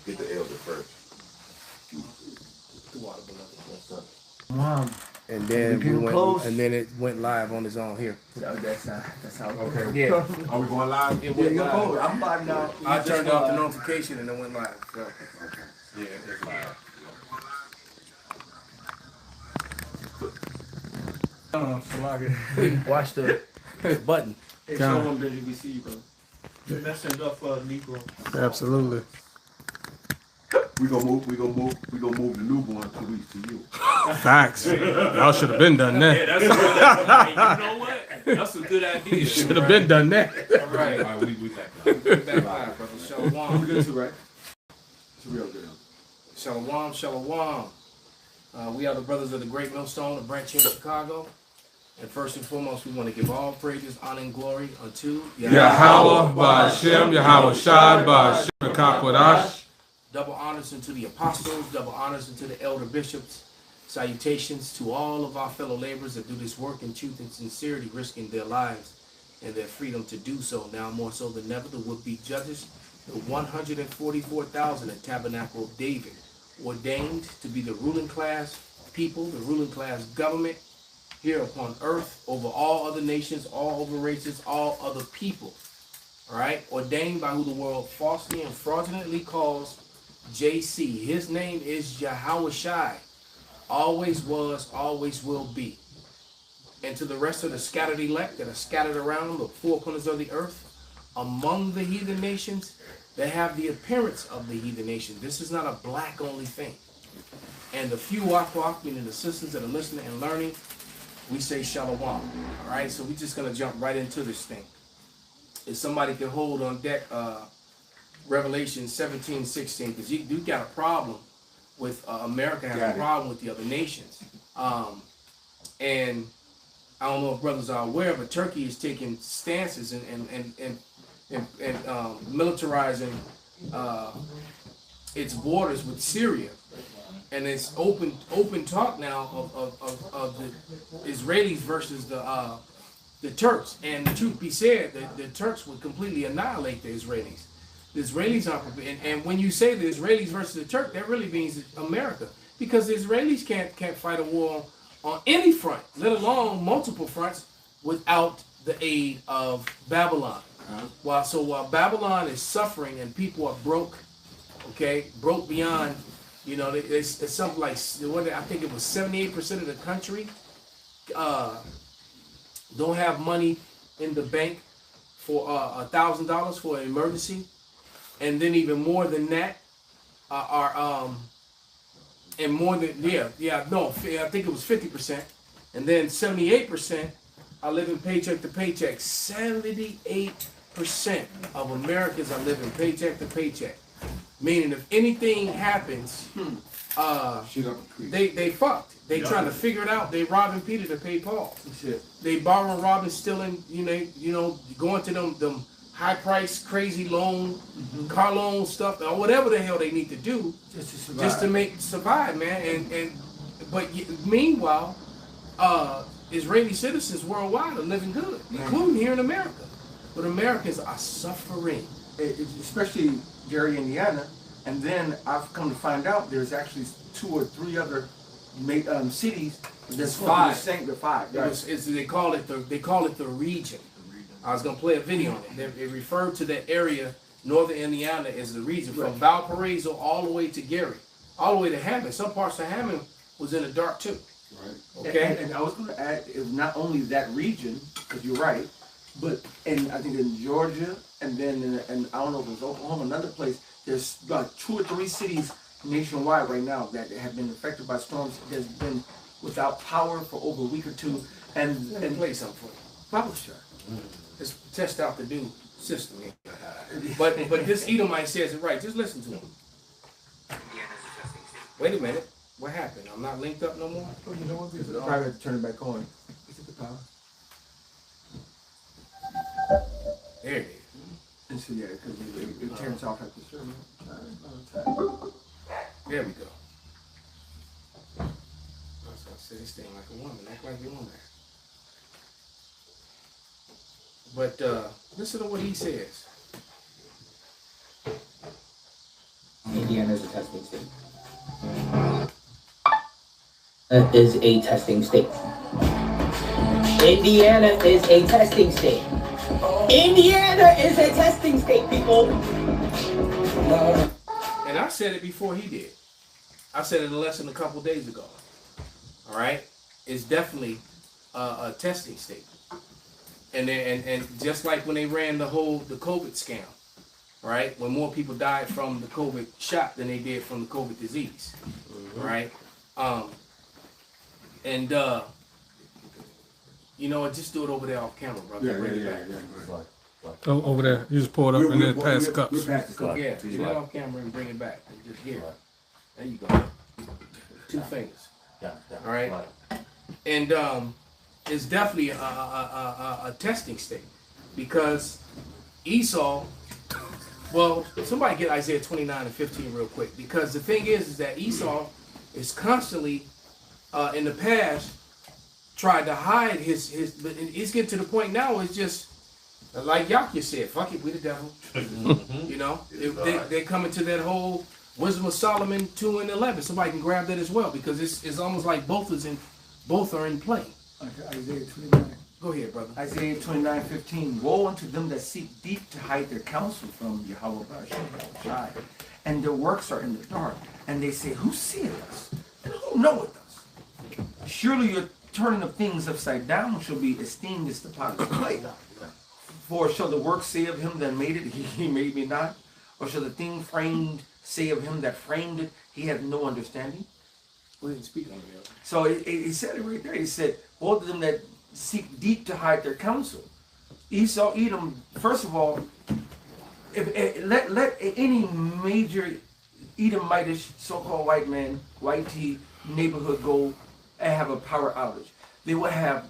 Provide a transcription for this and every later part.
get the elder first. Mom. And then we went, close. and then it went live on its own here. That's how. Okay. Yeah. Are we going live? It went live. I'm live now. I turned off the notification and it went live. So. Okay. Yeah, it's live. Watch the button. Hey, show them WBC, bro. You're messing it up for a Negro. Absolutely. We gonna move the newborn 2 weeks to you. Facts. Y'all should have been done that. Yeah, that's a good idea. You know what? That's a good idea. Should have been done that. All right. All right, we back. Back live, brother. Shalom. We good too, right? It's real good. Shalom, shalom. We are the brothers of the Great Millstone, a branch here in Chicago. And first and foremost, we want to give all praises, honor, and glory unto Yahweh Ba'Shem, Yahweh Shai Ba'Shem, Kakwadash. Double honors unto the apostles, double honors unto the elder bishops. Salutations to all of our fellow laborers that do this work in truth and sincerity, risking their lives and their freedom to do so. Now more so than ever, the would-be judges, the 144,000 at Tabernacle of David, ordained to be the ruling class people, the ruling class government here upon earth over all other nations, all other races, all other people. All right, ordained by who the world falsely and fraudulently calls JC. His name is Yahweh Shai. Always was, always will be. And to the rest of the scattered elect that are scattered around the four corners of the earth, among the heathen nations, that have the appearance of the heathen nation. This is not a black only thing. And the few Akwak, meaning the sisters that are listening and learning, we say shalom. All right, so we're just going to jump right into this thing. If somebody can hold on deck Revelation 17:16, because you got a problem with America has a problem with the other nations. And I don't know if brothers are aware, but Turkey is taking stances and militarizing its borders with Syria. And it's open talk now of the Israelis versus the Turks. And the truth be said, the Turks would completely annihilate the Israelis. The Israelis aren't prepared. And when you say the Israelis versus the Turk, that really means America. Because the Israelis can't fight a war on any front, let alone multiple fronts, without the aid of Babylon. While Babylon is suffering and people are broke, broke beyond, it's something like, I think it was 78% of the country don't have money in the bank for $1,000 for an emergency. And then even more than that and more than, I think it was 50%. And then 78% are living paycheck to paycheck. 78% of Americans are living paycheck to paycheck. Meaning if anything happens, they fucked. They trying to figure it out. They robbing Peter to pay Paul. They borrowing, robbing, stealing, going to them high price, crazy loan, car loan stuff, or whatever the hell they need to do just to survive, man. But meanwhile, Israeli citizens worldwide are living good, including here in America. But Americans are suffering, especially Gary, Indiana. And then I've come to find out there's actually 2 or 3 other cities. There's 5. The 5. Right. They call it the region. I was gonna play a video on it. It referred to that area, northern Indiana, as the region from Valparaiso all the way to Gary, all the way to Hammond. Some parts of Hammond was in the dark too. Right. Okay. And I was going to add, it was not only that region, because you're right, but I think in Georgia, and then and I don't know if it was Oklahoma, another place. There's like 2 or 3 cities nationwide right now that have been affected by storms. That's been without power for over a week or 2. And play something for you. Publisher. Just test out the new system. But this Edomite says it right. Just listen to him. Wait a minute. What happened? I'm not linked up no more? Oh, you know what? I probably have to turn it back on. Is it the power? There it is. And so, yeah, because it turns off at the server. There we go. I was going to say this thing like a woman. Act like a woman. But listen to what he says. testing state. Is a testing state. Indiana is a testing state. Indiana is a testing state, people. And I said it before he did. I said it in a lesson a couple days ago. All right, it's definitely a testing state. And just like when they ran the COVID scam, right? When more people died from the COVID shot than they did from the COVID disease, right? You know what? Just do it over there off camera, brother. Bring it back. Oh, over there. You just pour it up and then pass the cups. Yeah, get it off camera and bring it back. And just here. There you go. 2 fingers. All right. And it's definitely a testing state because Esau. Well, somebody get Isaiah 29:15 real quick, because the thing is that Esau is constantly in the past tried to hide his but it's getting to the point now. It's just like Yahya said, fuck it, we the devil. You know, they come into that whole Wisdom of Solomon 2:11. Somebody can grab that as well, because it's almost like both are in play. Isaiah 29. Go ahead, brother. Isaiah 29:15. Woe unto them that seek deep to hide their counsel from Yahweh Shai, and their works are in the dark. And they say, who seeth us? And who knoweth us? Surely your turning of things upside down shall be esteemed as the potter's clay. For shall the work say of him that made it, he made me not? Or shall the thing framed say of him that framed it, he hath no understanding? We didn't speak on it. So he said it right there. He said, both of them that seek deep to hide their counsel. Esau, Edom, first of all, let any major Edomitish so-called white man, white tea neighborhood go and have a power outage. They would have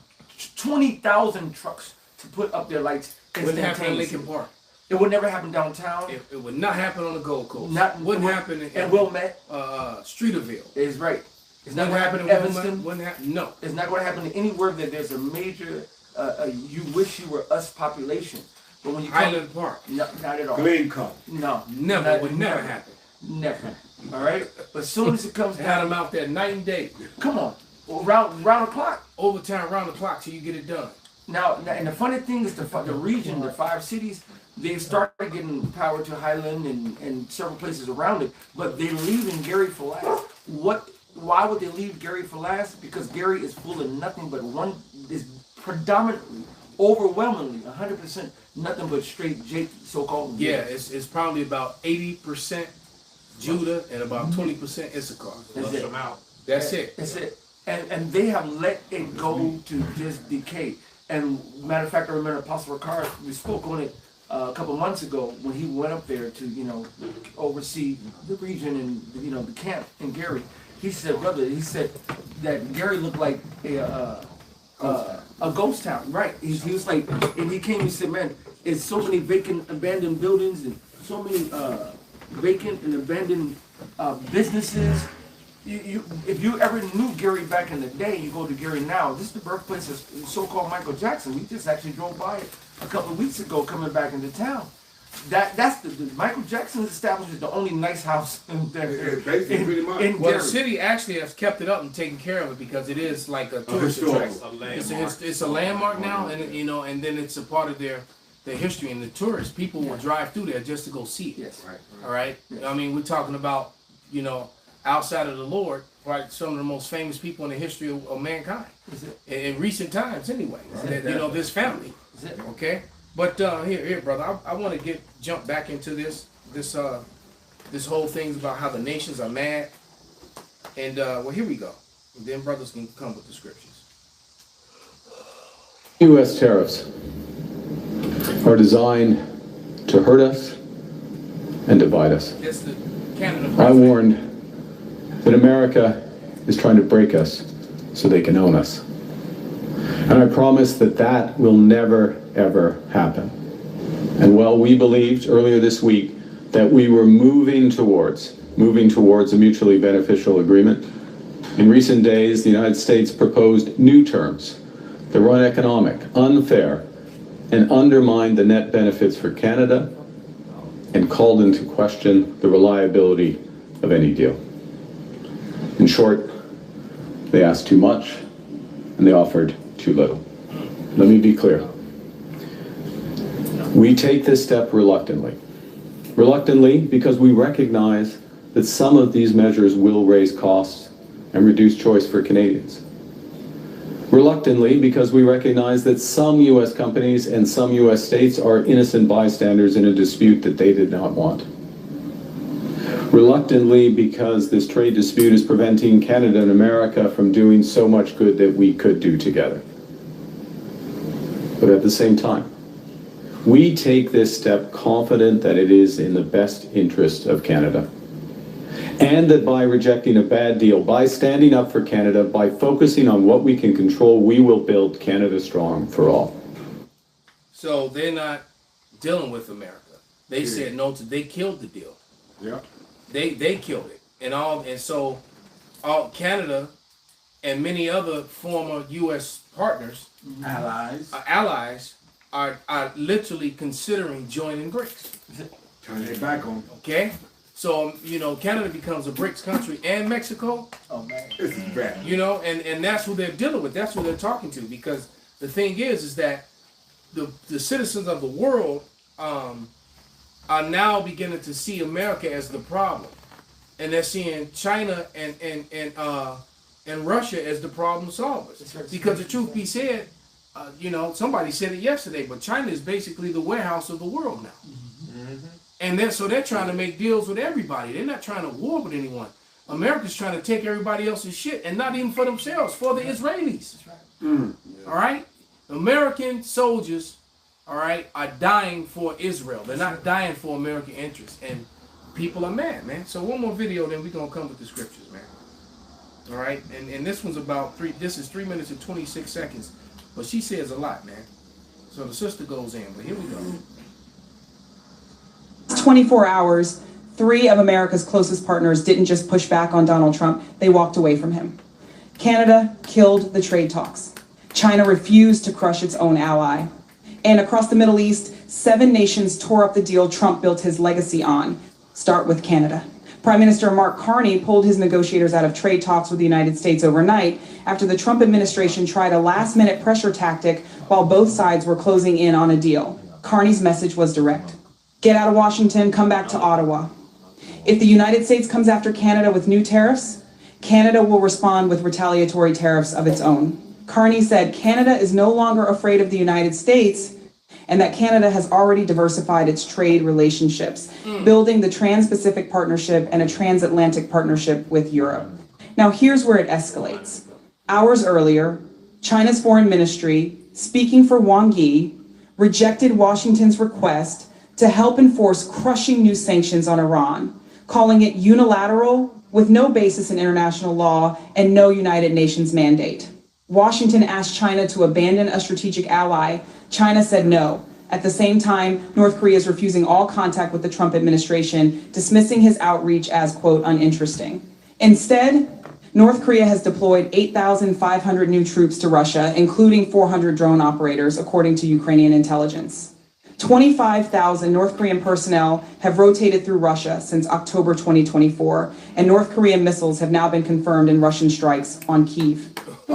20,000 trucks to put up their lights. It wouldn't happen in Lincoln Park. It would never happen downtown. It would not happen on the Gold Coast. Wouldn't happen in Wilmette. Streeterville. Is right. It's not Wouldn't going to happen in Evanston. Wouldn't happen. No. It's not going to happen anywhere that there's a major, you wish you were us population. But when you come, Highland Park. No, not at all. Glen Cup. No. Never. It would never happen. Never. All right? But as soon as it comes They had down, them out there night and day. come on. Round the clock. Overtime, round the clock till you get it done. Now, and the funny thing is the region, the 5 cities, they started getting power to Highland and several places around it, but they leave in Gary for last. Why would they leave Gary for last? Because Gary is full of nothing but is predominantly, overwhelmingly, 100% nothing but straight so-called. Yeah, it's probably about 80% Judah and about 20% Issachar. That's it. That's it. And they have let it go to just decay. And matter of fact, I remember Apostle Ricard, we spoke on it a couple months ago when he went up there to, oversee the region and, the camp in Gary. He said, brother, that Gary looked like a ghost town. Right. He was like, and he came and said, man, it's so many vacant, abandoned buildings and so many vacant and abandoned businesses. If you ever knew Gary back in the day, you go to Gary now. This is the birthplace of so-called Michael Jackson. We just actually drove by it a couple of weeks ago, coming back into town. That's the Michael Jackson established the only nice house in there. Well, the city actually has kept it up and taken care of it because it is like a tourist attraction. It's a landmark now, and and then it's a part of their history. And the tourists, people will drive through there just to go see it. Yes. All right. I mean, we're talking about outside of the Lord, right? Some of the most famous people in the history of mankind in recent times, anyway. This family. Okay. But here, brother, I want to jump back into this whole thing about how the nations are mad, and here we go. And then brothers can come with the scriptures. U.S. tariffs are designed to hurt us and divide us. That's the Canada. I warned that America is trying to break us so they can own us. And I promise that will never, ever happen. And while we believed earlier this week that we were moving towards a mutually beneficial agreement, in recent days, the United States proposed new terms that were uneconomic, unfair, and undermined the net benefits for Canada and called into question the reliability of any deal. In short, they asked too much and they offered too little. Let me be clear. We take this step reluctantly. Reluctantly because we recognize that some of these measures will raise costs and reduce choice for Canadians. Reluctantly because we recognize that some U.S. companies and some U.S. states are innocent bystanders in a dispute that they did not want. Reluctantly because this trade dispute is preventing Canada and America from doing so much good that we could do together. But at the same time, we take this step confident that it is in the best interest of Canada. And that by rejecting a bad deal, by standing up for Canada, by focusing on what we can control, we will build Canada strong for all. So they're not dealing with America. They said no to, they killed the deal. Yeah. They killed it. And so Canada and many other former U.S. partners, allies are literally considering joining BRICS. Turn their back on. Okay? So, Canada becomes a BRICS country and Mexico. Oh man. This is bad. And that's who they're dealing with. That's who they're talking to. Because the thing is that the citizens of the world are now beginning to see America as the problem. And they're seeing China and Russia as the problem solvers. Because the truth be said, somebody said it yesterday, but China is basically the warehouse of the world now. Mm-hmm. And they're trying to make deals with everybody. They're not trying to war with anyone. America's trying to take everybody else's shit, and not even for themselves, for the Israelis. That's right. All right? American soldiers, all right, are dying for Israel. They're not dying for American interests. And people are mad, man. So one more video, then we're going to come with the scriptures, man. All right? And this one's this is 3 minutes and 26 seconds. But she says a lot, man. So the sister goes in, but here we go. 24 hours, 3 of America's closest partners didn't just push back on Donald Trump, they walked away from him. Canada killed the trade talks. China refused to crush its own ally. And across the Middle East, 7 nations tore up the deal Trump built his legacy on. Start with Canada. Prime Minister Mark Carney pulled his negotiators out of trade talks with the United States overnight after the Trump administration tried a last-minute pressure tactic while both sides were closing in on a deal. Carney's message was direct. Get out of Washington, come back to Ottawa. If the United States comes after Canada with new tariffs, Canada will respond with retaliatory tariffs of its own. Carney said Canada is no longer afraid of the United States and that Canada has already diversified its trade relationships, building the Trans-Pacific Partnership and a transatlantic partnership with Europe. Now here's where it escalates. Hours earlier, China's foreign ministry, speaking for Wang Yi, rejected Washington's request to help enforce crushing new sanctions on Iran, calling it unilateral with no basis in international law and no United Nations mandate. Washington asked China to abandon a strategic ally. China said no. At the same time, North Korea is refusing all contact with the Trump administration, dismissing his outreach as, quote, uninteresting. Instead, North Korea has deployed 8,500 new troops to Russia, including 400 drone operators, according to Ukrainian intelligence. 25,000 North Korean personnel have rotated through Russia since October 2024, and North Korean missiles have now been confirmed in Russian strikes on Kyiv.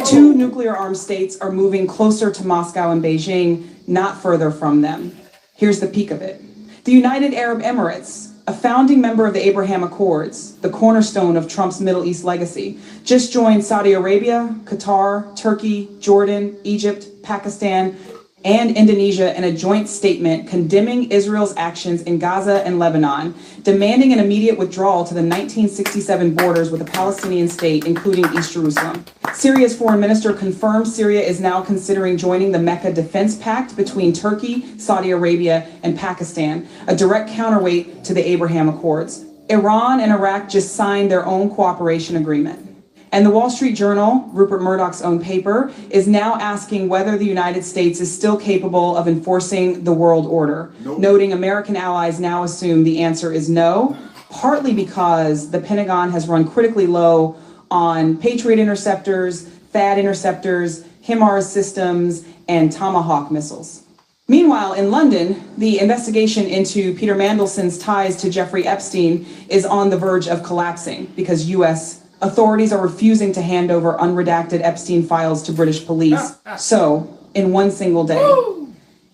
2 nuclear-armed states are moving closer to Moscow and Beijing, not further from them. Here's the peak of it. The United Arab Emirates, a founding member of the Abraham Accords, the cornerstone of Trump's Middle East legacy, just joined Saudi Arabia, Qatar, Turkey, Jordan, Egypt, Pakistan, and Indonesia in a joint statement condemning Israel's actions in Gaza and Lebanon, demanding an immediate withdrawal to the 1967 borders with a Palestinian state, including East Jerusalem. Syria's foreign minister confirmed Syria is now considering joining the Mecca Defense Pact between Turkey, Saudi Arabia, and Pakistan, a direct counterweight to the Abraham Accords. Iran and Iraq just signed their own cooperation agreement. And the Wall Street Journal, Rupert Murdoch's own paper, is now asking whether the United States is still capable of enforcing the world order, noting American allies now assume the answer is no, partly because the Pentagon has run critically low on Patriot interceptors, THAAD interceptors, HIMARS systems, and Tomahawk missiles. Meanwhile, in London, the investigation into Peter Mandelson's ties to Jeffrey Epstein is on the verge of collapsing because U.S. authorities are refusing to hand over unredacted Epstein files to British police. So, in one single day,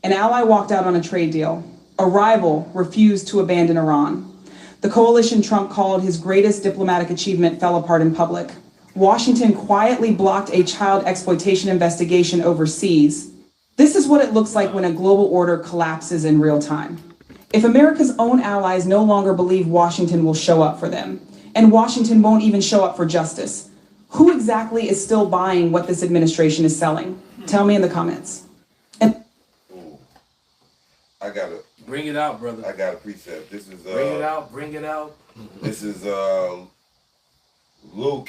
an ally walked out on a trade deal. A rival refused to abandon Iran. The coalition Trump called his greatest diplomatic achievement fell apart in public. Washington quietly blocked a child exploitation investigation overseas. This is what it looks like when a global order collapses in real time. If America's own allies no longer believe Washington will show up for them, and Washington won't even show up for justice, who exactly is still buying what this administration is selling? Tell me in the comments. I got a Bring it out, brother. I got a precept. This is Bring it out. Bring it out. This is Luke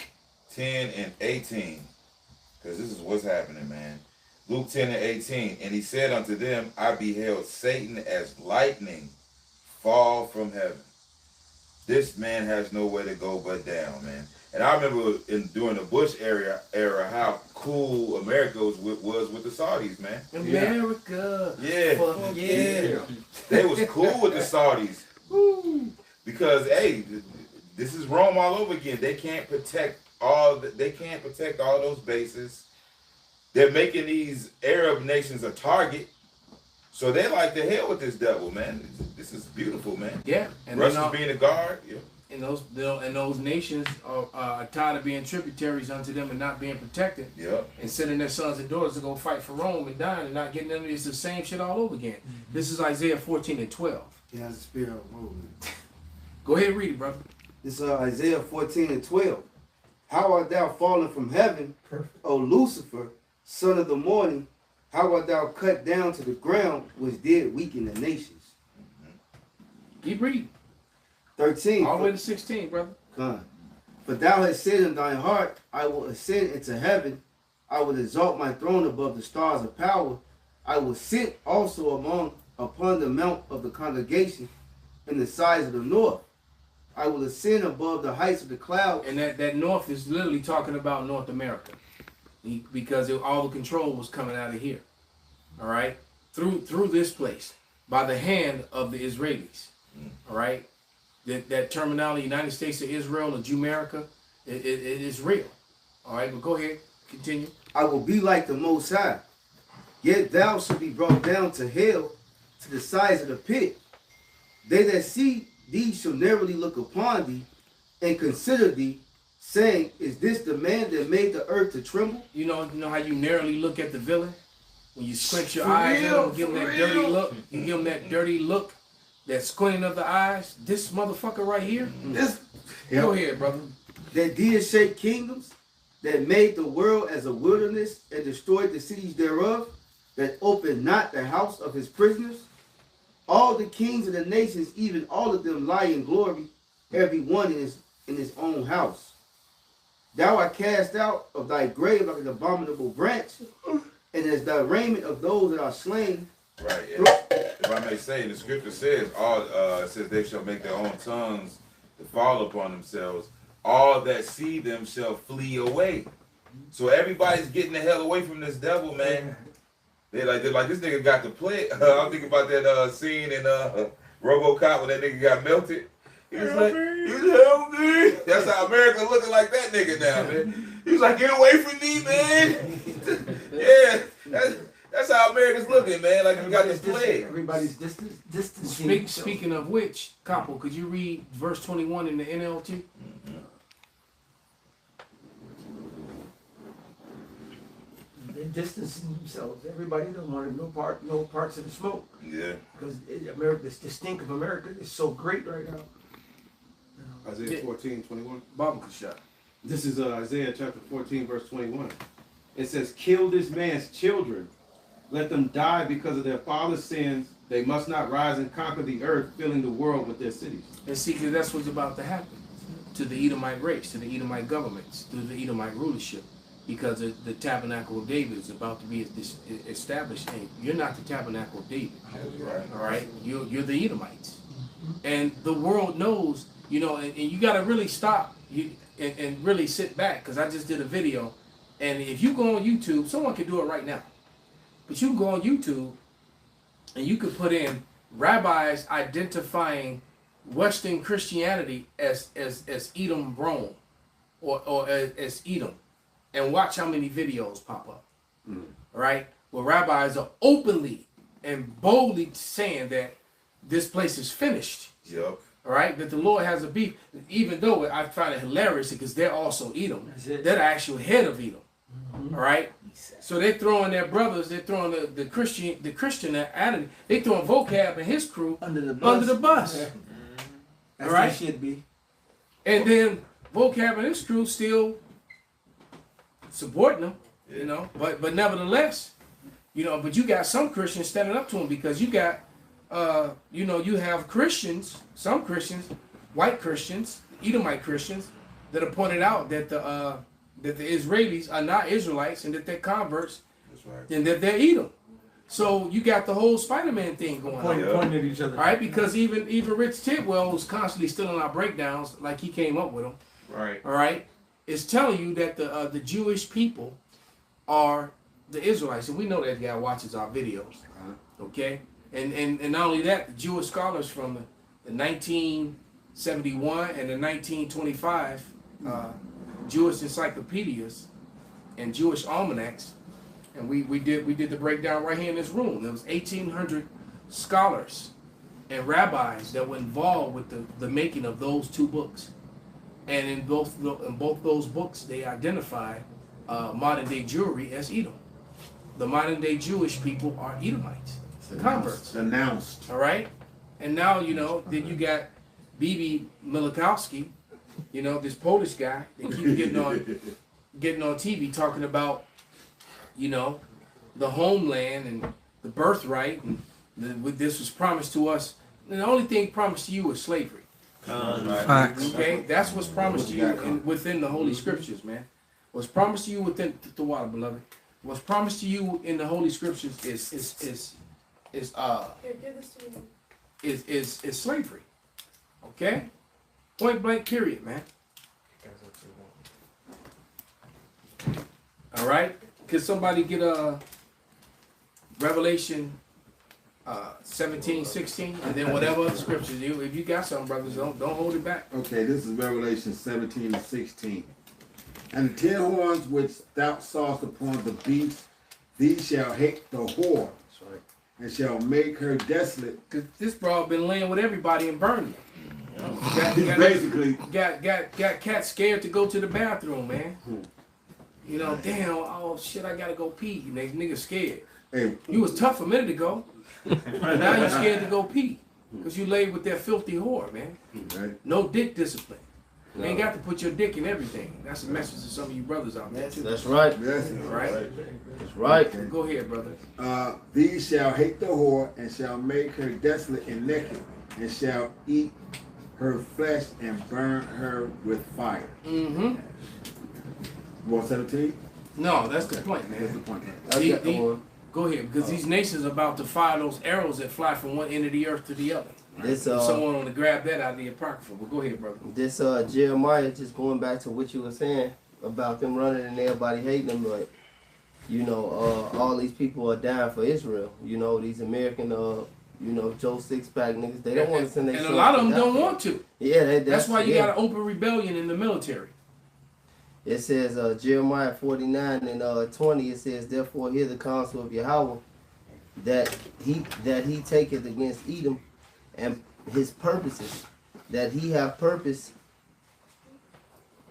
10 and 18. Because this is what's happening, man. Luke 10 and 18. And he said unto them, I beheld Satan as lightning fall from heaven. This man has nowhere to go but down, man. And I remember during the Bush era how cool America was with the Saudis, man. America. Yeah. Yeah. They was cool with the Saudis. Because hey, this is Rome all over again. They can't protect all those bases. They're making these Arab nations a target. So they like to hell with this devil, man. This is beautiful, man. Yeah. And Russia's being a guard. Yeah. And those nations are tired of being tributaries unto them and not being protected. Yep. And sending their sons and daughters to go fight for Rome and dying and not getting them. It's the same shit all over again. Mm-hmm. This is Isaiah 14 and 12. He has the spirit of movement. Go ahead and read it, brother. This is Isaiah 14 and 12. How art thou fallen from heaven, O Lucifer, son of the morning? How art thou cut down to the ground, which did weaken the nations? Keep reading. 13. All the way to 16, brother. Come. For thou hast said in thine heart, I will ascend into heaven. I will exalt my throne above the stars of power. I will sit also upon the mount of the congregation in the sides of the north. I will ascend above the heights of the clouds. And that north is literally talking about North America. Because all the control was coming out of here. All right? Through this place. By the hand of the Israelis. All right? That terminology, United States of Israel or Jumerica, it is real. All right, but go ahead, continue. I will be like the Most High. Yet thou shalt be brought down to hell, to the sides of the pit. They that see thee shall narrowly look upon thee and consider thee, saying, is this the man that made the earth to tremble? You know how you narrowly look at the villain? When you squint your eyes at him, give him that dirty look. You give him that dirty look. That squinting of the eyes, this motherfucker right here. Go ahead, brother. That did shake kingdoms, that made the world as a wilderness and destroyed the cities thereof, that opened not the house of his prisoners. All the kings of the nations, even all of them lie in glory, every one in his own house. Thou art cast out of thy grave like an abominable branch, and as the raiment of those that are slain. Right. If I may say, the scripture says, it says they shall make their own tongues to fall upon themselves. All that see them shall flee away. So everybody's getting the hell away from this devil, man. They're like this nigga got to play. I'm thinking about that scene in RoboCop when that nigga got melted. He was like, help me. That's how America looking like that nigga now, man. He was like, get away from me, man. Yeah. That's how America's looking, man. Like we got this plague. Everybody's distancing. Speaking of which, Capo, could you read verse 21 in the NLT? They're distancing themselves. Everybody doesn't want no parts of the smoke. Yeah. Because America, the stink of America is so great right now. Isaiah 14:21. Baba Kashab. This is Isaiah chapter 14, verse 21. It says, kill this man's children. Let them die because of their father's sins. They must not rise and conquer the earth, filling the world with their cities. And see, because that's what's about to happen to the Edomite race, to the Edomite governments, to the Edomite rulership, because the tabernacle of David is about to be established. And you're not the tabernacle of David. Right. All right? You're the Edomites. And the world knows, and you got to really stop and really sit back, because I just did a video. And if you go on YouTube, someone can do it right now. But you can go on YouTube and you could put in rabbis identifying Western Christianity as Edom Rome, or as Edom, and watch how many videos pop up. All right, where rabbis are openly and boldly saying that this place is finished. Yep. All right, that the Lord has a beef, even though I find it hilarious because they're also Edom. They're the actual head of Edom. All right, so they're throwing their brothers, they're throwing the Christian attitude, they throwing vocab and his crew Under the bus. All That's right, how it should be. and then vocab and his crew still supporting them, you know. But nevertheless, you know, but you got some Christians standing up to him because you got, you know, you have Christians, some Christians, white Christians, Edomite Christians, that have pointed out that the Israelis are not Israelites and that they're converts, That's right. and that they're Edom. So you got the whole Spider-Man thing going on. Pointing at each other. All right, because even Rich Tidwell was constantly stealing our breakdowns, like he came up with them. Right. All right, it's telling you that the Jewish people are the Israelites, and we know that guy watches our videos. Okay, and not only that, the Jewish scholars from the 1971 and the 1925 Jewish encyclopedias and Jewish almanacs, and we did the breakdown right here in this room. There was 1,800 scholars and rabbis that were involved with the making of those two books, and in both those books they identify modern day Jewry as Edom. The modern day Jewish people are Edomites, converts. Announced. All right, and now you know. Then you got Bibi Milikowski, you know, this Polish guy. They keep getting on TV talking about, you know, the homeland and the birthright, and this was promised to us. And the only thing promised to you was slavery. Facts. Okay, that's what's promised to you within the Holy Scriptures, man. What's promised to you within the water, beloved. What's promised to you in the Holy Scriptures is slavery. Okay, point blank, period, man. All right, could somebody get a Revelation 17, 16, and then whatever other scriptures if you got some, brothers, don't hold it back. Okay, this is Revelation 17 and 16. And the 10 horns which thou sawest upon the beast, these shall hate the whore, and shall make her desolate. Cause this broad been laying with everybody and burning them. Basically, got cats scared to go to the bathroom, man. You know, damn, oh shit, I gotta go pee. And they niggas scared. hey, You was tough a minute ago. Now you scared to go pee. Because you laid with that filthy whore, man. right? No dick discipline. You ain't got to put your dick in everything. That's a message to some of you brothers out there too. That's right. Yes. Right? That's right. Go ahead, brother. These shall hate the whore, and shall make her desolate and naked, and shall eat her flesh and burn her with fire. Mm-hmm. 117? No, that's the point, That's the man. point. I got one. Go ahead, because these nations are about to fire those arrows that fly from one end of the earth to the other. This Someone want to grab that out of the Apocrypha. Well, go ahead, brother. This Jeremiah, just going back to what you were saying about them running and everybody hating them, like, you know, all these people are dying for Israel. You know, these American, you know, Joe Sixpack niggas, they don't want to send their And a sons lot of to them don't die. want to. Yeah, That's why you yeah. got an open rebellion in the military. It says Jeremiah 49 and 20. It says, "Therefore hear the counsel of Yahweh, that he taketh against Edom, and his purposes, that he have purpose.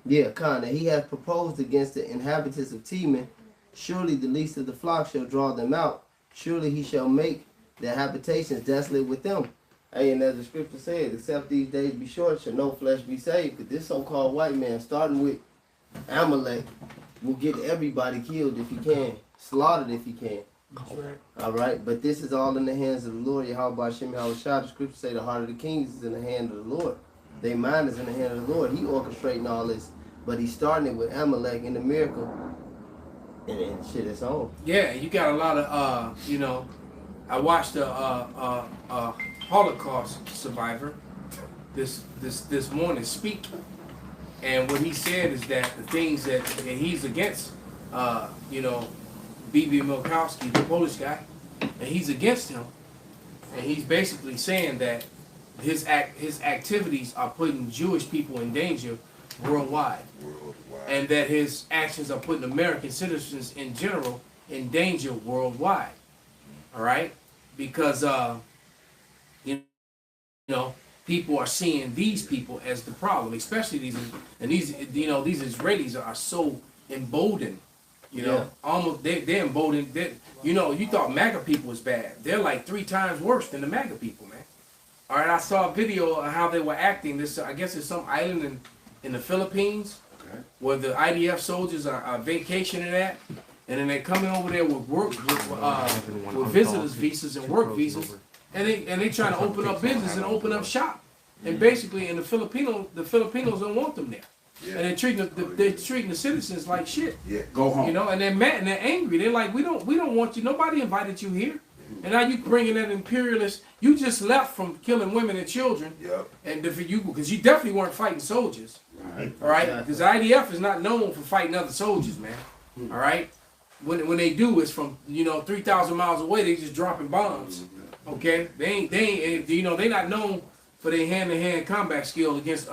Yeah, that he hath proposed against the inhabitants of Teman. Surely the least of the flock shall draw them out. Surely he shall make their habitations desolate with them." Hey, and as the scripture says, except these days be short, shall no flesh be saved. Because this so-called white man, starting with Amalek, will get everybody killed if he can, slaughtered if he can. That's right. All right, but this is all in the hands of the Lord. Yahweh Shem Yahushua. The scripture say the heart of the kings is in the hand of the Lord. Their mind is in the hand of the Lord. He orchestrating all this, but he's starting it with Amalek in the miracle, and shit is on. Yeah, you got a lot of, you know, I watched a Holocaust survivor this morning speak, and what he said is that the things that and he's against, you know, Bibi Milikowski, the Polish guy, and he's against him and he's basically saying that his activities are putting Jewish people in danger worldwide, and that his actions are putting American citizens in general in danger worldwide. All right, because you know, people are seeing these people as the problem, especially these Israelis are so emboldened. You know, almost they're emboldened. You thought MAGA people was bad. They're like 3 times worse than the MAGA people, man. All right, I saw a video of how they were acting. This, I guess, it's some island in the Philippines where the IDF soldiers are vacationing at, and then they're coming over there with with visitors visas and work visas, and they trying to open up business and open up shop, and basically, the Filipinos don't want them there. Yeah. And they're treating the citizens like shit. Yeah, go home. You know, and they're mad and they're angry. They're like, we don't want you. Nobody invited you here, and now you bringing that imperialist. You just left from killing women and children. Yep. And because you definitely weren't fighting soldiers. Right. All right. Because the IDF is not known for fighting other soldiers, man. All right. When they do, it's from 3,000 miles away. They just dropping bombs. Okay. They ain't they not known for their hand-to-hand combat skill against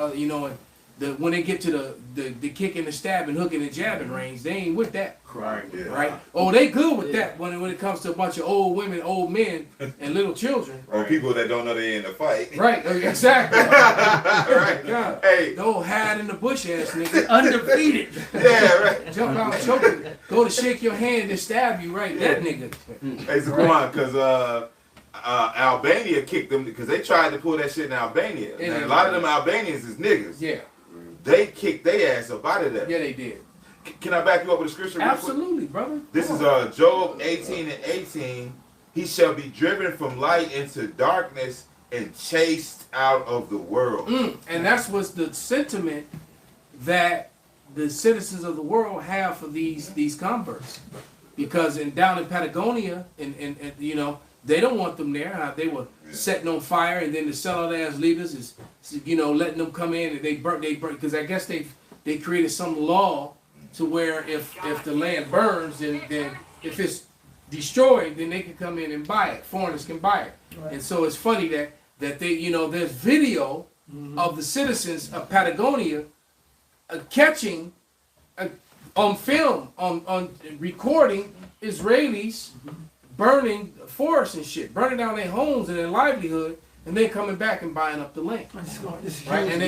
when they get to the kicking, the stabbing, hooking, and jabbing range, they ain't with that. Right. Yeah. Right. Oh, they good with that when it comes to a bunch of old women, old men, and little children. Or people that don't know they in a fight. Right. Exactly. Right. God. Hey. The old hide in the bush ass nigga. Undefeated. Yeah. Right. Jump out choking. Go to shake your hand and stab you. Right. Yeah. That nigga. Hey, Zaquan, because Albania kicked them because they tried to pull that shit in Albania. And a lot of them Albanians is niggas. Yeah. They kicked their ass up out of that. Yeah, they did. Can I back you up with a scripture? Absolutely, brother. This is Job 18:18. He shall be driven from light into darkness and chased out of the world. And that's what's the sentiment that the citizens of the world have for these converts. Because down in Patagonia, and they don't want them there. They were setting on fire, and then the sellout ass leaders is, letting them come in and they burn. Because I guess they created some law to where if the land burns, then if it's destroyed, then they can come in and buy it. Foreigners can buy it. Right. And so it's funny that they there's video of the citizens of Patagonia catching on film on recording Israelis burning forests and shit, burning down their homes and their livelihood, and then coming back and buying up the land. Right? And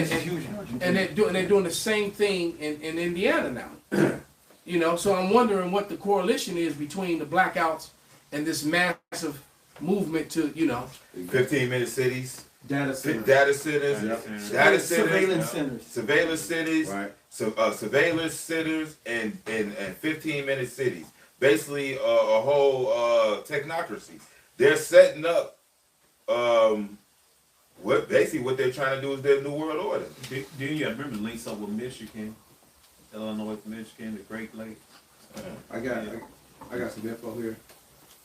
they're doing the same thing in Indiana now. So I'm wondering what the correlation is between the blackouts and this massive movement to 15-minute cities, data centers, surveillance cities, right. Surveillance centers, and 15-minute cities. Basically, a whole technocracy. They're setting up what they're trying to do is their new world order. Do you remember links up with Michigan, Illinois, Michigan, the Great Lakes? I got some info here.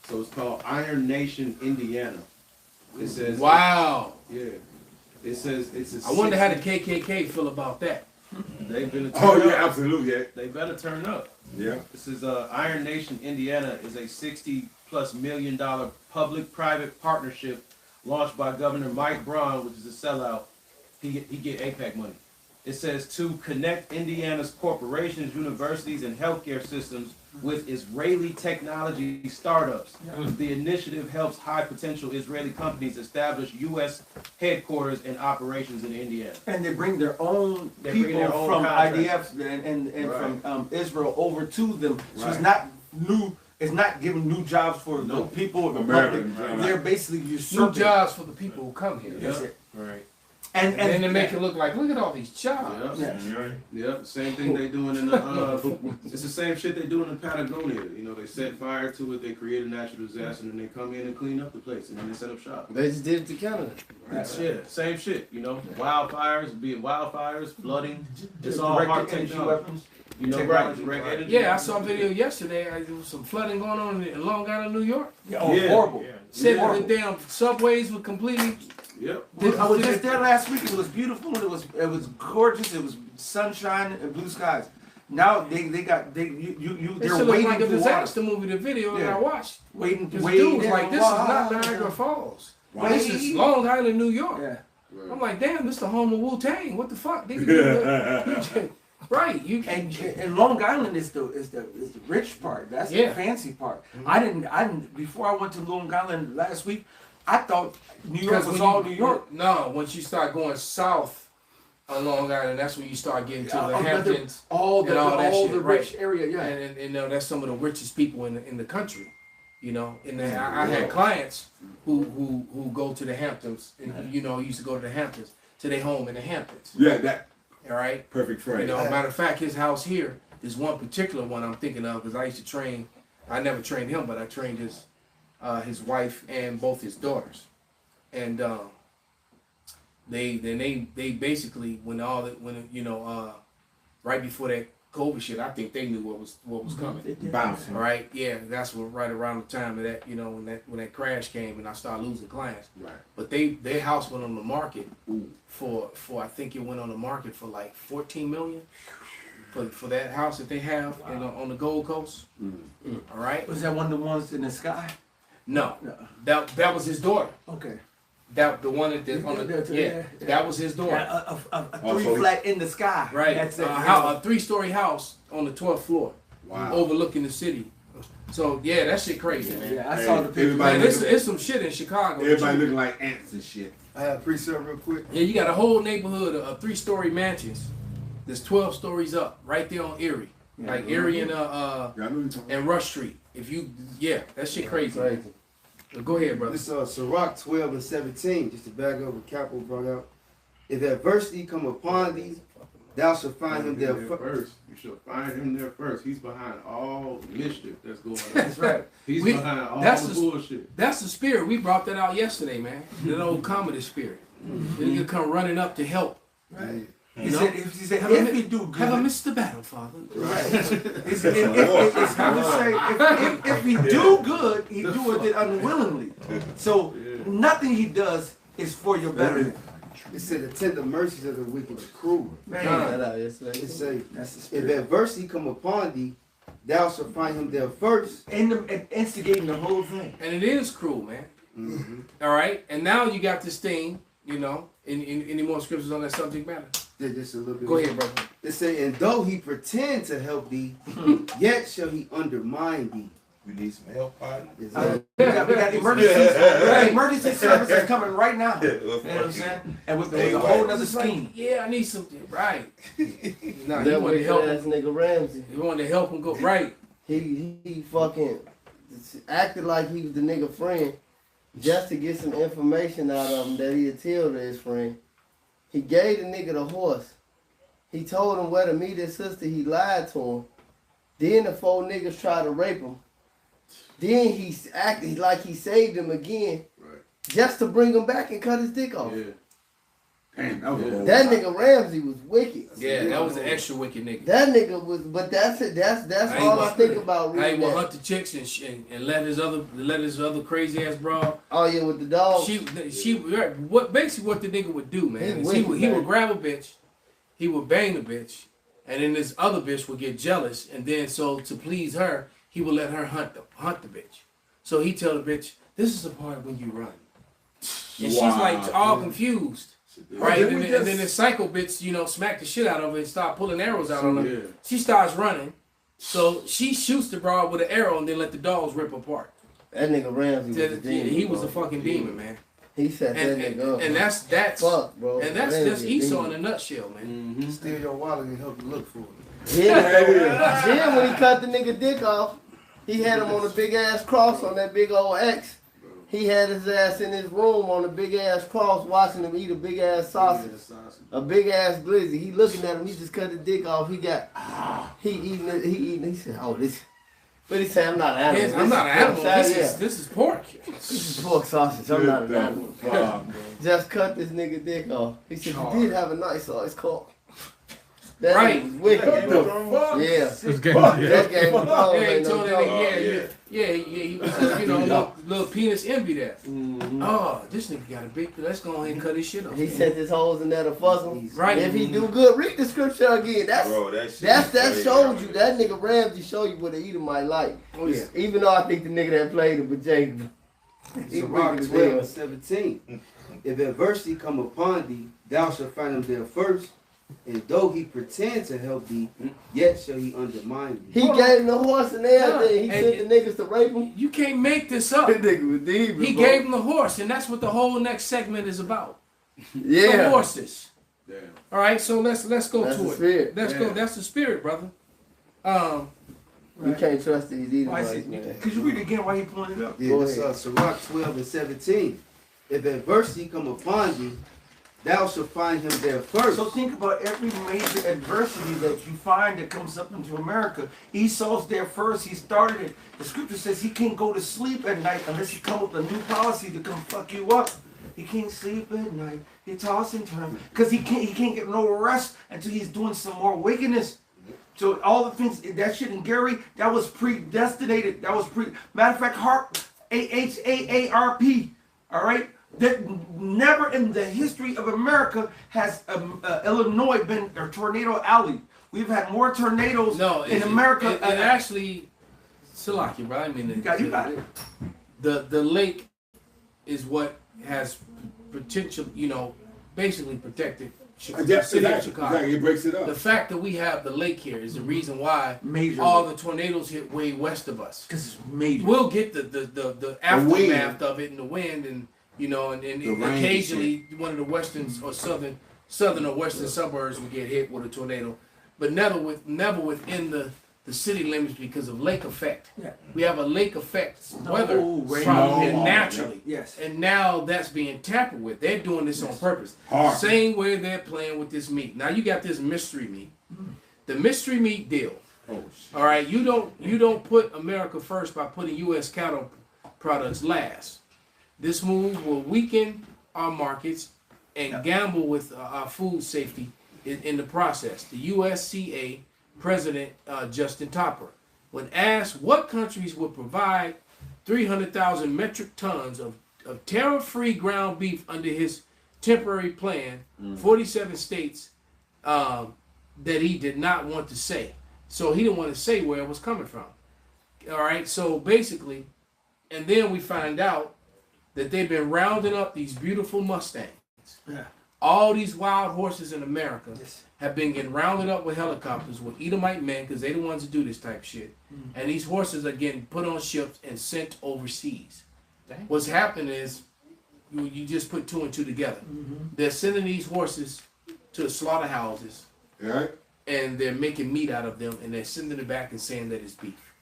So it's called Iron Nation, Indiana. It says, wow. Yeah. It says it's a. I wonder how the KKK feel about that. They've been. Absolutely. Yeah. They better turn up. Yeah. This is Iron Nation, Indiana, is a $60+ million public-private partnership launched by Governor Mike Braun, which is a sellout. He get AIPAC money. It says to connect Indiana's corporations, universities, and healthcare systems with Israeli technology startups. Yeah. The initiative helps high-potential Israeli companies establish U.S. headquarters and operations in Indiana. And they bring their own people from IDF and right. From Israel over to them. So right. It's not new. It's not giving new jobs for the people of the public. Right. They're basically usurping. New jobs for the people who come here. That's it. Right. And then they make it look like, look at all these jobs. Yep. Same thing they doing in the. It's the same shit they doing in Patagonia. They set fire to it. They create a natural disaster, and then they come in and clean up the place, and then they set up shop. They just did it to Canada. That's it. Same shit. Wildfires, flooding. It's all hard technology. Yeah, I saw a video yesterday. There was some flooding going on in Long Island, New York. Horrible. Said the damn subways were completely. Yep. I was just there last week. It was beautiful. It was gorgeous. It was sunshine and blue skies. Now they're waiting like a disaster movie. The video that I watched. Waiting. Dude was like, this is not Niagara Falls. Well, this is Long Island, New York. Yeah. I'm like, damn, this the home of Wu-Tang. What the fuck? Nigga, right. And Long Island is the rich part. That's the fancy part. Mm-hmm. I didn't before I went to Long Island last week, I thought New York was all New York. No, once you start going south on Long Island, that's when you start getting to the Hamptons. All the rich right. area, yeah. And you know, that's some of the richest people in the country. You know, and then I had clients who go to the Hamptons, and you know, used to go to the Hamptons, to their home in the Hamptons. Yeah, that. All right. Perfect phrase. You know, matter of fact, his house here is one particular one I'm thinking of because I used to train. I never trained him, but I trained his wife and both his daughters, and they basically when right before that COVID shit, I think they knew what was coming. Bouncing. All right, yeah, that's what right around the time of that, you know, when that crash came and I started losing clients. Right. But their house went on the market for I think it went on the market for like 14 million for that house that they have on the Gold Coast. All right. Was that one of the ones in the sky? No, that was his daughter. Okay. That the one that that was his daughter. A 3 flat in the sky. Right. That's it. A 3-story house on the 12th floor. Wow. Overlooking the city. So yeah, that shit crazy, man. Yeah, I saw the picture. Man, it's some shit in Chicago. Everybody looking like ants and shit. I have precept real quick. Yeah, you got a whole neighborhood of 3-story mansions. There's 12 stories up right there on Erie. Like Erie and Rush Street. That shit crazy. Go ahead, brother. This Sirach 12 and 17, just to back up what Capo brought out. If adversity come upon thee, thou shalt find him there first. You shall find him there first. He's behind all mischief that's going on. That's right. He's behind all the bullshit. That's the spirit. We brought that out yesterday, man. That old comedy spirit. Then you come running up to help. Right. He said, if he do good. Have I missed the battle, Father? Right. If he do good, he do it unwillingly. So nothing he does is for your betterment. It said the tender mercies of the wicked are cruel. Man. It say, if adversity come upon thee, thou shalt find him there first. And instigating the whole thing. And it is cruel, man. Mm-hmm. All right? And now you got this thing, you know, any more scriptures on that subject matter? Just a little bit. Go ahead, brother. It say, and though he pretend to help thee, yet shall he undermine thee. You need some help, partner? We got emergency services coming right now. You know what I'm saying? And with a whole other scheme. Yeah, I need something. Right. Nah, that wicked ass nigga Ramsey. You wanted to help him go right. He fucking acted like he was the nigga friend just to get some information out of him that he'd tell to his friend. He gave the nigga the horse. He told him where to meet his sister. He lied to him. Then the 4 niggas tried to rape him. Then he acted like he saved him again, just to bring him back and cut his dick off. Yeah. Damn, that nigga Ramsey was wicked. Yeah, that was an extra wicked nigga. That nigga was, but that's it. That's all I think about. How he will hunt the chicks and let his other crazy ass bra. Oh yeah, with the dog. What the nigga would do, man? Is he would grab a bitch, he would bang the bitch, and then this other bitch would get jealous, and then so to please her, he would let her hunt the bitch. So he tell the bitch, "This is the part when you run," and she's like all confused. Right, and then the psycho bitch, you know, smack the shit out of her and start pulling arrows out on her. Yeah. She starts running, so she shoots the broad with an arrow and then let the dogs rip apart. That nigga Ramsey was a demon. He was a fucking demon, man. He set that nigga up. And that's fuck, bro. And that's just Esau in a nutshell, man. Mm-hmm. Steal your wallet and help you look for it. Yeah, then when he cut the nigga dick off, he had him on a big ass cross on that big old X. He had his ass in his room on a big ass cross watching him eat a big ass sausage. A big ass glizzy. He looking at him, he just cut his dick off. He eating it, he said, oh, this. But he said, I'm not an animal. I'm not an animal. This is pork. This is pork sausage. I'm not an animal. Just cut this nigga dick off. He said, you did have a nice sauce called. That right. Was wicked. Yeah. That game was he was just, you know, little penis envy there. Mm-hmm. Oh, this nigga got a big, let's go ahead and cut his shit off. He sent his hoes in there to fuck him. Right. If he do good, read the scripture again. That showed you, that nigga Ramsey showed you what the Edomite like. Oh yeah. Even though I think the nigga that played him with Jacob. Sirach 12 and 17. If adversity come upon thee, thou shalt find him there first. And though he pretend to help thee, yet shall he undermine thee. He gave him the horse and everything. He Yeah, sent the niggas to rape him. You can't make this up. That nigga was deep, He bro. gave him the horse, and that's what the whole next segment is about. Yeah. The horses. Damn. All right, so let's go That's to the it. spirit. Let's go. That's the spirit, brother. You can't trust these Edomites, man. Could you read it again while he pulling it up? Yeah, that's Sirach 12 and 17. If adversity come upon thee, thou shalt find him there first. So think about every major adversity that you find that comes up into America. Esau's there first. He started it. The scripture says he can't go to sleep at night unless he come up with a new policy to come fuck you up. He can't sleep at night. He toss and turn because he can't get no rest until he's doing some more wickedness. So all the things that shit in Gary, that was predestinated. That was matter of fact, HAARP, HAARP. All right. That never in the history of America has Illinois been a tornado alley. We've had more tornadoes in America. It actually, Salaki, bro. I mean, you got it. The lake is what has potential, basically protected the city of Chicago. Exactly. It breaks it up. The fact that we have the lake here is the reason why Major all the tornadoes hit way west of us. Because it's major. We'll get the aftermath of it and the wind and occasionally one of the western or southern or western suburbs will get hit with a tornado, but never within the city limits because of lake effect. Yeah. We have a lake effect weather from here naturally. Yes. And now that's being tampered with. They're doing this on purpose. Hard. Same way they're playing with this meat. Now you got this mystery meat. The mystery meat deal. Oh, All right, you don't put America first by putting U.S. cattle products last. This move will weaken our markets and gamble with our food safety in the process. The USCA President Justin Topper, when asked what countries would provide 300,000 metric tons of tariff-free ground beef under his temporary plan, 47 states that he did not want to say. So he didn't want to say where it was coming from. All right, so basically, and then we find out that they've been rounding up these beautiful Mustangs. Yeah. All these wild horses in America have been getting rounded up with helicopters with Edomite men because they're the ones that do this type of shit. And these horses are getting put on ships and sent overseas. What's happening is you just put two and two together. They're sending these horses to slaughterhouses, and they're making meat out of them, and they're sending it back and saying that it's beef.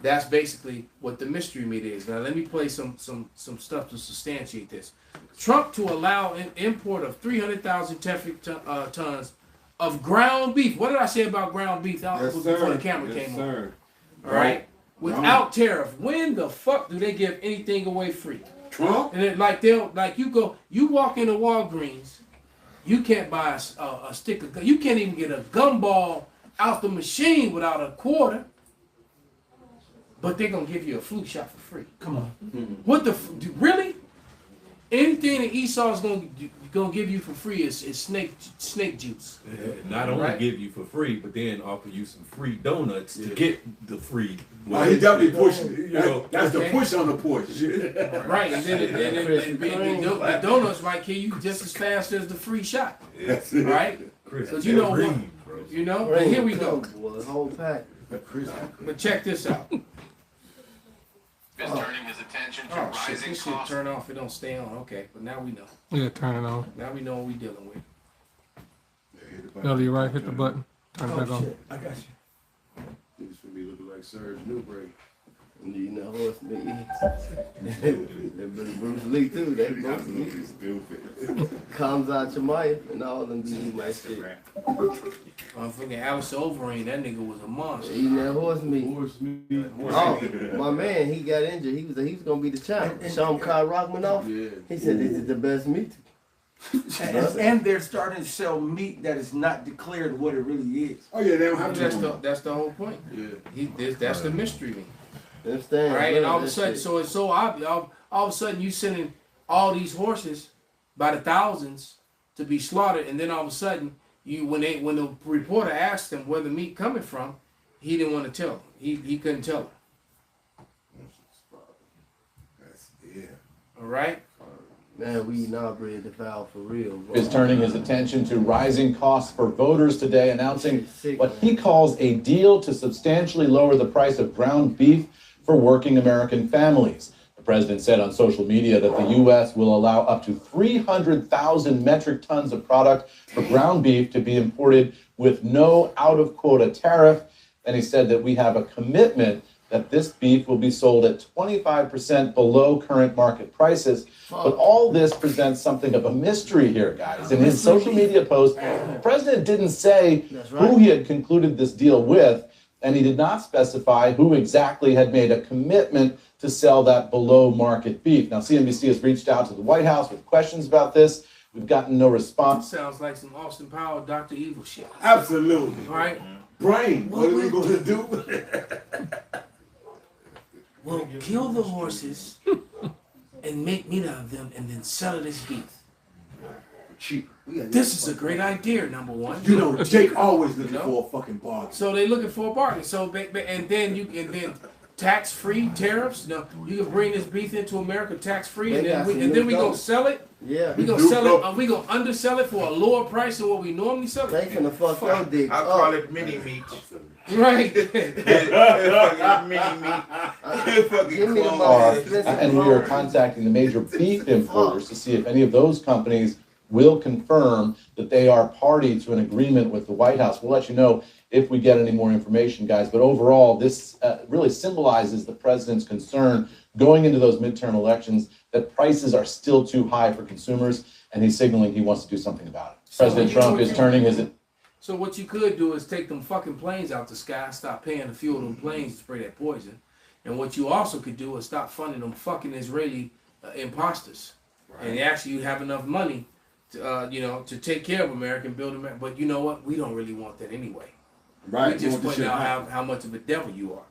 That's basically what the mystery meat is. Now let me play some stuff to substantiate this. Trump to allow an import of 300,000 tons of ground beef. What did I say about ground beef? Before the camera came on. All right, without tariff. When the fuck do they give anything away free? Trump? And it, you walk into Walgreens, you can't buy a stick of gum. You can't even get a gumball out the machine without a quarter. But they're gonna give you a flu shot for free. Come on. What the really? Anything that Esau's gonna give you for free is snake juice. Not only give you for free, but then offer you some free donuts to get the free. Well, he definitely pushing. That's the push on the push. Right, and then the donuts might kill you just as fast as the free shot. Right? Because you know what? You know. And here we go. Whole pack. But check this out. Is turning his attention to rising This should costs. turn off. It don't stay on. Okay, but now we know. Yeah, turn it on. Now we know what we're dealing with. No, you're right. Hit the button. Turn it back on. I got you. This for me looking like Serge Newbreak. You know horse meat. Bruce Lee too. That Bruce Lee. Stupid. Comes out Shemaiah and all them be eating that shit. Motherfucking Alice Overeem, that nigga was a monster. Eating that horse meat. Oh, my man, he got injured. He was gonna be the champ. Sean Kyle Rockmanoff. Yeah. He said this is the best meat. And they're starting to sell meat that is not declared what it really is. Oh yeah, they don't have to. That's the whole point. Yeah. That's the mystery meat. Understand? All right, and all of a sudden, so it's so obvious. All of a sudden, you sending all these horses by the thousands to be slaughtered, and then all of a sudden, when the reporter asked him where the meat coming from, he didn't want to tell him. He couldn't tell him. All right. Man, we not bread to foul for real, bro. Is turning his attention to rising costs for voters today, announcing what he calls a deal to substantially lower the price of ground beef for working American families. The president said on social media that the U.S. will allow up to 300,000 metric tons of product for ground beef to be imported with no out-of-quota tariff. And he said that we have a commitment that this beef will be sold at 25% below current market prices. But all this presents something of a mystery here, guys. In his social media post, the president didn't say who he had concluded this deal with, and he did not specify who exactly had made a commitment to sell that below market beef. Now, CNBC has reached out to the White House with questions about this. We've gotten no response. Sounds like some Austin Powers, Dr. Evil shit. Absolutely. All right. Brain, what are we going to do? Well, kill the horses and make meat out of them and then sell it as beef. Cheap. This is a great idea, number one. You know, Jake always looking for a fucking bargain. So they looking for a bargain. So and then tax-free tariffs. No, you can bring this beef into America tax-free, and then we gonna sell it. Yeah. We gonna sell it. We gonna undersell it for a lower price than what we normally sell it. They finna fuck your dick. I call it mini meat. Right. Mini meat. And we are contacting the major beef importers to see if any of those companies will confirm that they are party to an agreement with the White House. We'll let you know if we get any more information, guys. But overall, this really symbolizes the president's concern going into those midterm elections that prices are still too high for consumers, and he's signaling he wants to do something about it. President Trump is turning his... So what you could do is take them fucking planes out the sky, stop paying to fuel them planes to spray that poison. And what you also could do is stop funding them fucking Israeli imposters. Right. And actually you have enough money to, to take care of America and build America. But you know what? We don't really want that anyway. Right. We're just pointing out how much of a devil you are.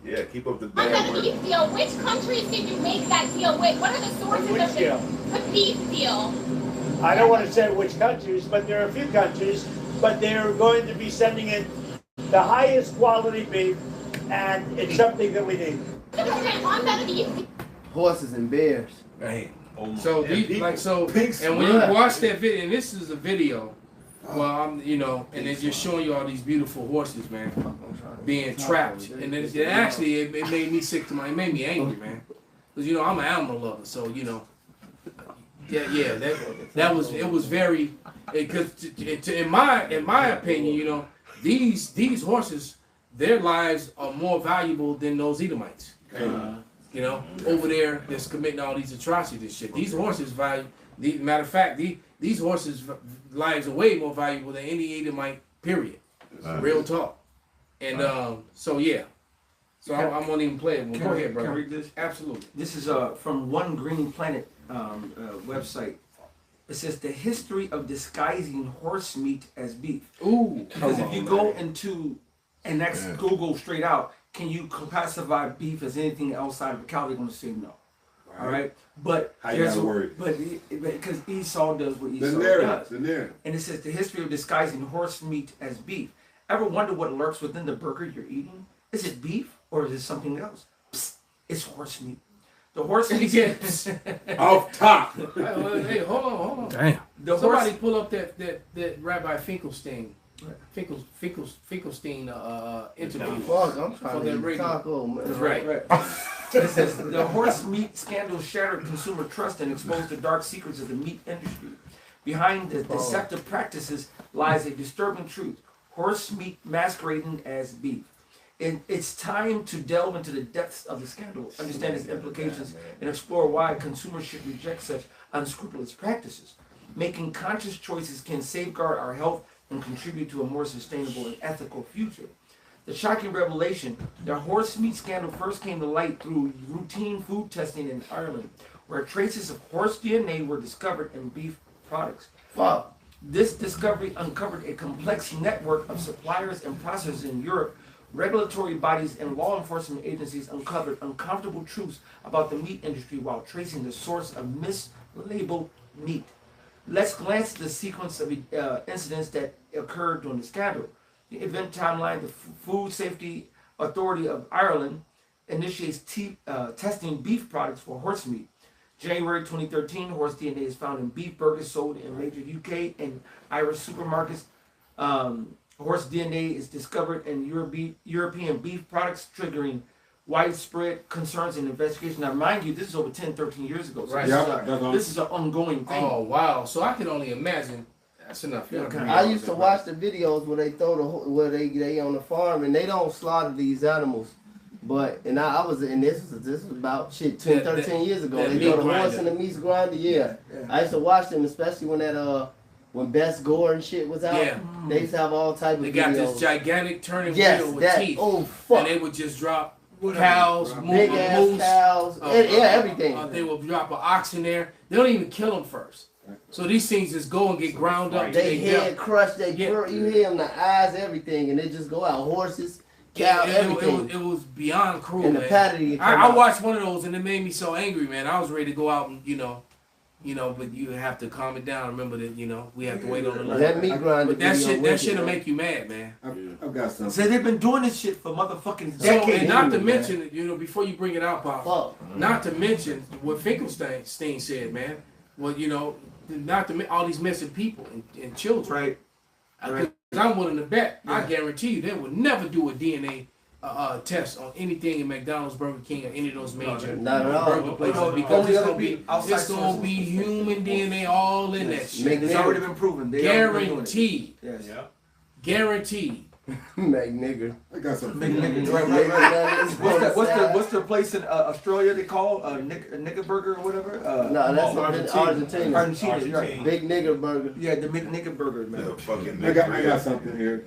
Yeah, keep up the On bad the work. beef deal, which countries did you make that deal with? What are the sources of the beef deal? I don't want to say which countries, but there are a few countries, but they're going to be sending in the highest quality beef, and it's something that we need. On the beef. Horses and bears. Right. So and when you watch that video, and this is a video, well, and it's just showing you all these beautiful horses, man, being trapped, and it made me sick to it made me angry, man, because I'm an animal lover, so that was very, because in my opinion, these horses, their lives are more valuable than those Edomites. Over there that's committing all these atrocities and shit. These horses matter of fact, these horses' lives are way more valuable than any Edomite, period. Real talk. And so I won't even play it. Well, go ahead, bro. Can I read this? Absolutely. This is from One Green Planet website. It says the history of disguising horse meat as beef. Ooh. Because if you go into, and that's Google straight out, can you classify beef as anything outside of the cow? They're going to say no. Right. All right, but because Esau does what Esau does. The narrative. And it says the history of disguising horse meat as beef. Ever wonder what lurks within the burger you're eating? Is it beef or is it something else? Psst, it's horse meat. The horse meat. Off top. Hey, hold on. Damn. Somebody pull up that Rabbi Finkelstein. Finkelstein interview. Fuck, I'm trying for to that eat radio. taco, man. Right. It says the horse meat scandal shattered consumer trust and exposed the dark secrets of the meat industry. Behind the deceptive practices lies a disturbing truth: horse meat masquerading as beef. And it's time to delve into the depths of the scandal, understand its implications, and explore why consumers should reject such unscrupulous practices. Making conscious choices can safeguard our health and contribute to a more sustainable and ethical future. The shocking revelation, the horse meat scandal first came to light through routine food testing in Ireland, where traces of horse DNA were discovered in beef products. Fuck. This discovery uncovered a complex network of suppliers and processors in Europe. Regulatory bodies and law enforcement agencies uncovered uncomfortable truths about the meat industry while tracing the source of mislabeled meat. Let's glance at the sequence of incidents that occurred during the scandal. The event timeline: the Food Safety Authority of Ireland initiates testing beef products for horse meat. January 2013, horse DNA is found in beef burgers sold in major UK and Irish supermarkets. Horse DNA is discovered in European beef products, triggering widespread concerns and investigation. Now, mind you, this is over 10, 13 years ago. So Right. this is an ongoing thing. Oh wow! So I can only imagine. That's enough. I used to watch the videos where they where they on the farm and they don't slaughter these animals. But I was this was about 10, 13 years ago. They throw the horse in the meat grinder. Yeah. I used to watch them, especially when Best Gore and shit was out. Yeah. They used to have all type of They videos. got this gigantic turning wheel with teeth. Oh fuck! And they would just drop cows, big ass cows, everything. They will drop an ox in there. They don't even kill them first. So these things just go and get ground up. They head crushed. You hear them, the eyes, everything, and they just go out. Horses, cow, everything. It was beyond cruel, and man. the patty. I watched one of those and it made me so angry, man. I was ready to go out and but you have to calm it down. Remember that we have to wait on the line. That meat grinder. But that shit'll make you mad, man. I've got something. So they've been doing this shit for motherfucking decades. So, and not to mention, before you bring it out, Pop, not to mention what Finkelstein said, man. Well, not to all these missing people and children. Right. I'm willing to bet. Yeah. I guarantee you, they would never do a DNA test on anything in McDonald's, Burger King, or any of those major burger places because it's gonna be human DNA all in that shit. It's already been proven. Guaranteed. Yes. Yeah. Guaranteed. McNigger. I got some. What's the place in Australia they call Nigger Burger or whatever? No, that's Argentina. Argentina, right? Big Nigger Burger. Yeah, the big Nigger Burger, man. I got something here.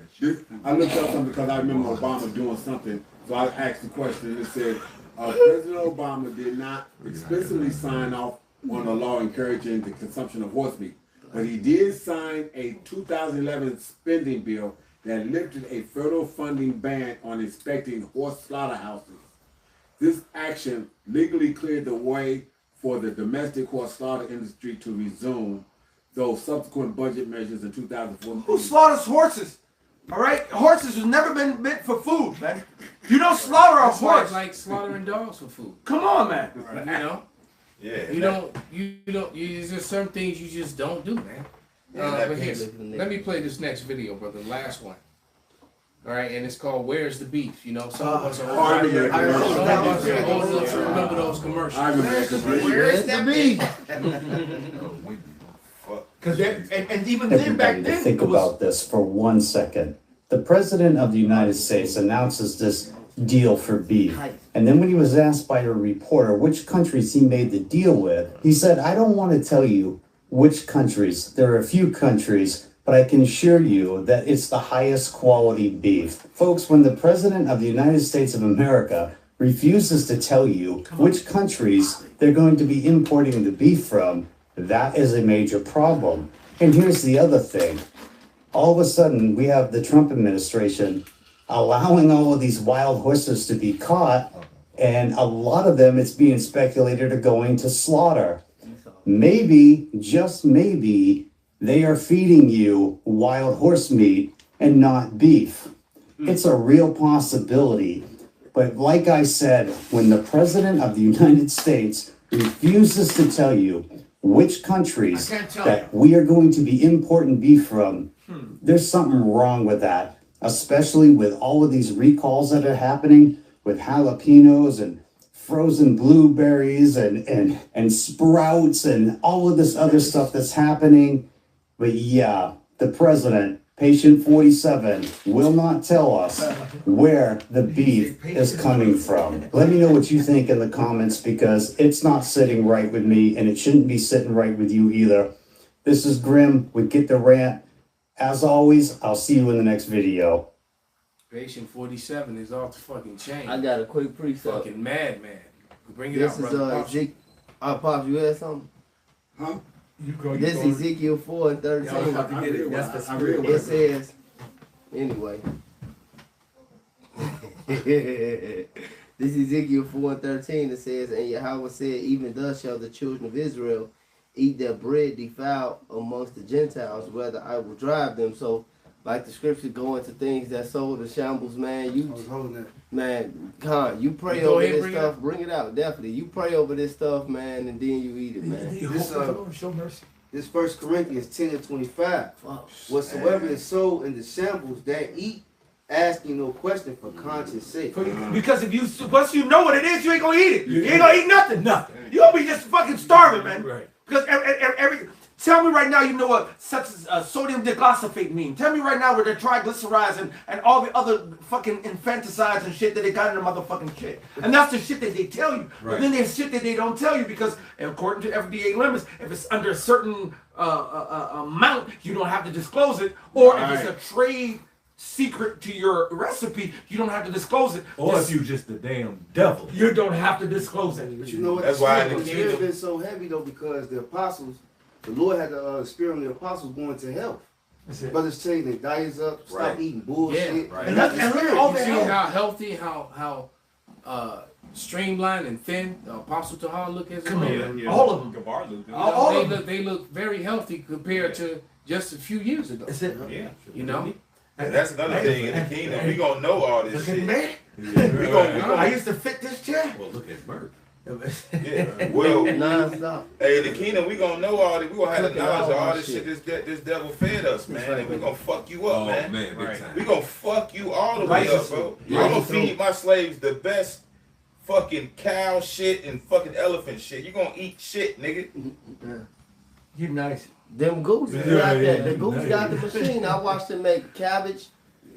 I looked up something because I remember Obama doing something. So I asked the question. It said President Obama did not explicitly sign off on a law encouraging the consumption of horse meat, but he did sign a 2011 spending bill that lifted a federal funding ban on inspecting horse slaughterhouses. This action legally cleared the way for the domestic horse slaughter industry to resume, though subsequent budget measures in 2014. Who slaughters horses? All right, horses have never been meant for food, man. You don't slaughter a horse. It's like slaughtering dogs for food. Come on, man. Yeah. You don't. There's just certain things you just don't do, man. But here, let me play this next video, brother. The last one. All right, and it's called "Where's the Beef?" Some of us are old enough to remember those commercials. Where's the beef? Because and even then, back then, think about this for 1 second. The President of the United States announces this deal for beef. And then when he was asked by a reporter which countries he made the deal with, he said, I don't want to tell you which countries. There are a few countries, but I can assure you that it's the highest quality beef. Folks, when the President of the United States of America refuses to tell you which countries they're going to be importing the beef from, that is a major problem. And here's the other thing. All of a sudden, we have the Trump administration allowing all of these wild horses to be caught, and a lot of them, it's being speculated, are going to slaughter. Maybe, just maybe, they are feeding you wild horse meat and not beef. It's a real possibility. But like I said, when the President of the United States refuses to tell you which countries that we are going to be importing beef from, there's something wrong with that, especially with all of these recalls that are happening with jalapenos and frozen blueberries and sprouts and all of this other stuff that's happening. But yeah, the president, patient 47, will not tell us where the beef is coming from. Let me know what you think in the comments, because it's not sitting right with me, and it shouldn't be sitting right with you either. This is Grim with Get the Rant. As always, I'll see you in the next video. Patient 47 is off the fucking chain. I got a quick precept. Fucking madman. Bring it out, brother. This is Pops, you had something? Huh? This is Ezekiel 4:13. It says, anyway. This is Ezekiel 4:13. It says, and Yahweh said, even thus shall the children of Israel eat their bread defiled amongst the Gentiles, whether I will drive them. So like the scriptures go into things that sow the shambles, man. You I was holding that. man, Con, you pray Go over ahead, this bring it stuff. Bring it out, definitely. You pray over this stuff, man, and then you eat it, man. Show mercy. This 1 Corinthians 10 and 25. Whatsoever is sold in the shambles that eat, asking no question for conscience sake. Because if you once you know what it is, you ain't gonna eat it. You ain't gonna eat nothing. You gonna be just fucking starving, man. Right. Because every tell me right now, you know what such as sodium diglyphosate mean. Tell me right now where the triglycerides and all the other fucking infanticides and shit that they got in the motherfucking shit. And that's the shit that they tell you. But Right. then there's shit that they don't tell you because according to FDA limits, if it's under a certain amount, you don't have to disclose it. Or if it's a trade secret to your recipe, you don't have to disclose it. Or if you just the damn devil. You don't have to disclose it. But you know what? That's why in the the spirit kingdom- been so heavy though, because the apostles, the Lord had the spirit on the apostles going to hell. Brothers changing their diets up, stop Right. eating bullshit. Yeah, right. And look at all You the see hell. how healthy, how streamlined and thin Apostle Tahar look as Come well? on, all of them. All of them. They look very healthy compared to just a few years ago. That's it. Yeah. You know? And that's another thing in the kingdom. We gonna know all this Look at shit. me. We gonna I used to fit this chair. Well, look at Merc. yeah. Well, Non-stop. hey, in the kingdom, we gonna know all this. We gonna have the Look at knowledge of all all this this shit this devil fed us, man. And we gonna fuck you up, Oh man. man, big time. We gonna fuck you all the way up, bro. I'm gonna feed my slaves the best fucking cow shit and fucking elephant shit. You gonna eat shit, nigga. You nice. Them goose got that. The goose got the machine. I watched them make cabbage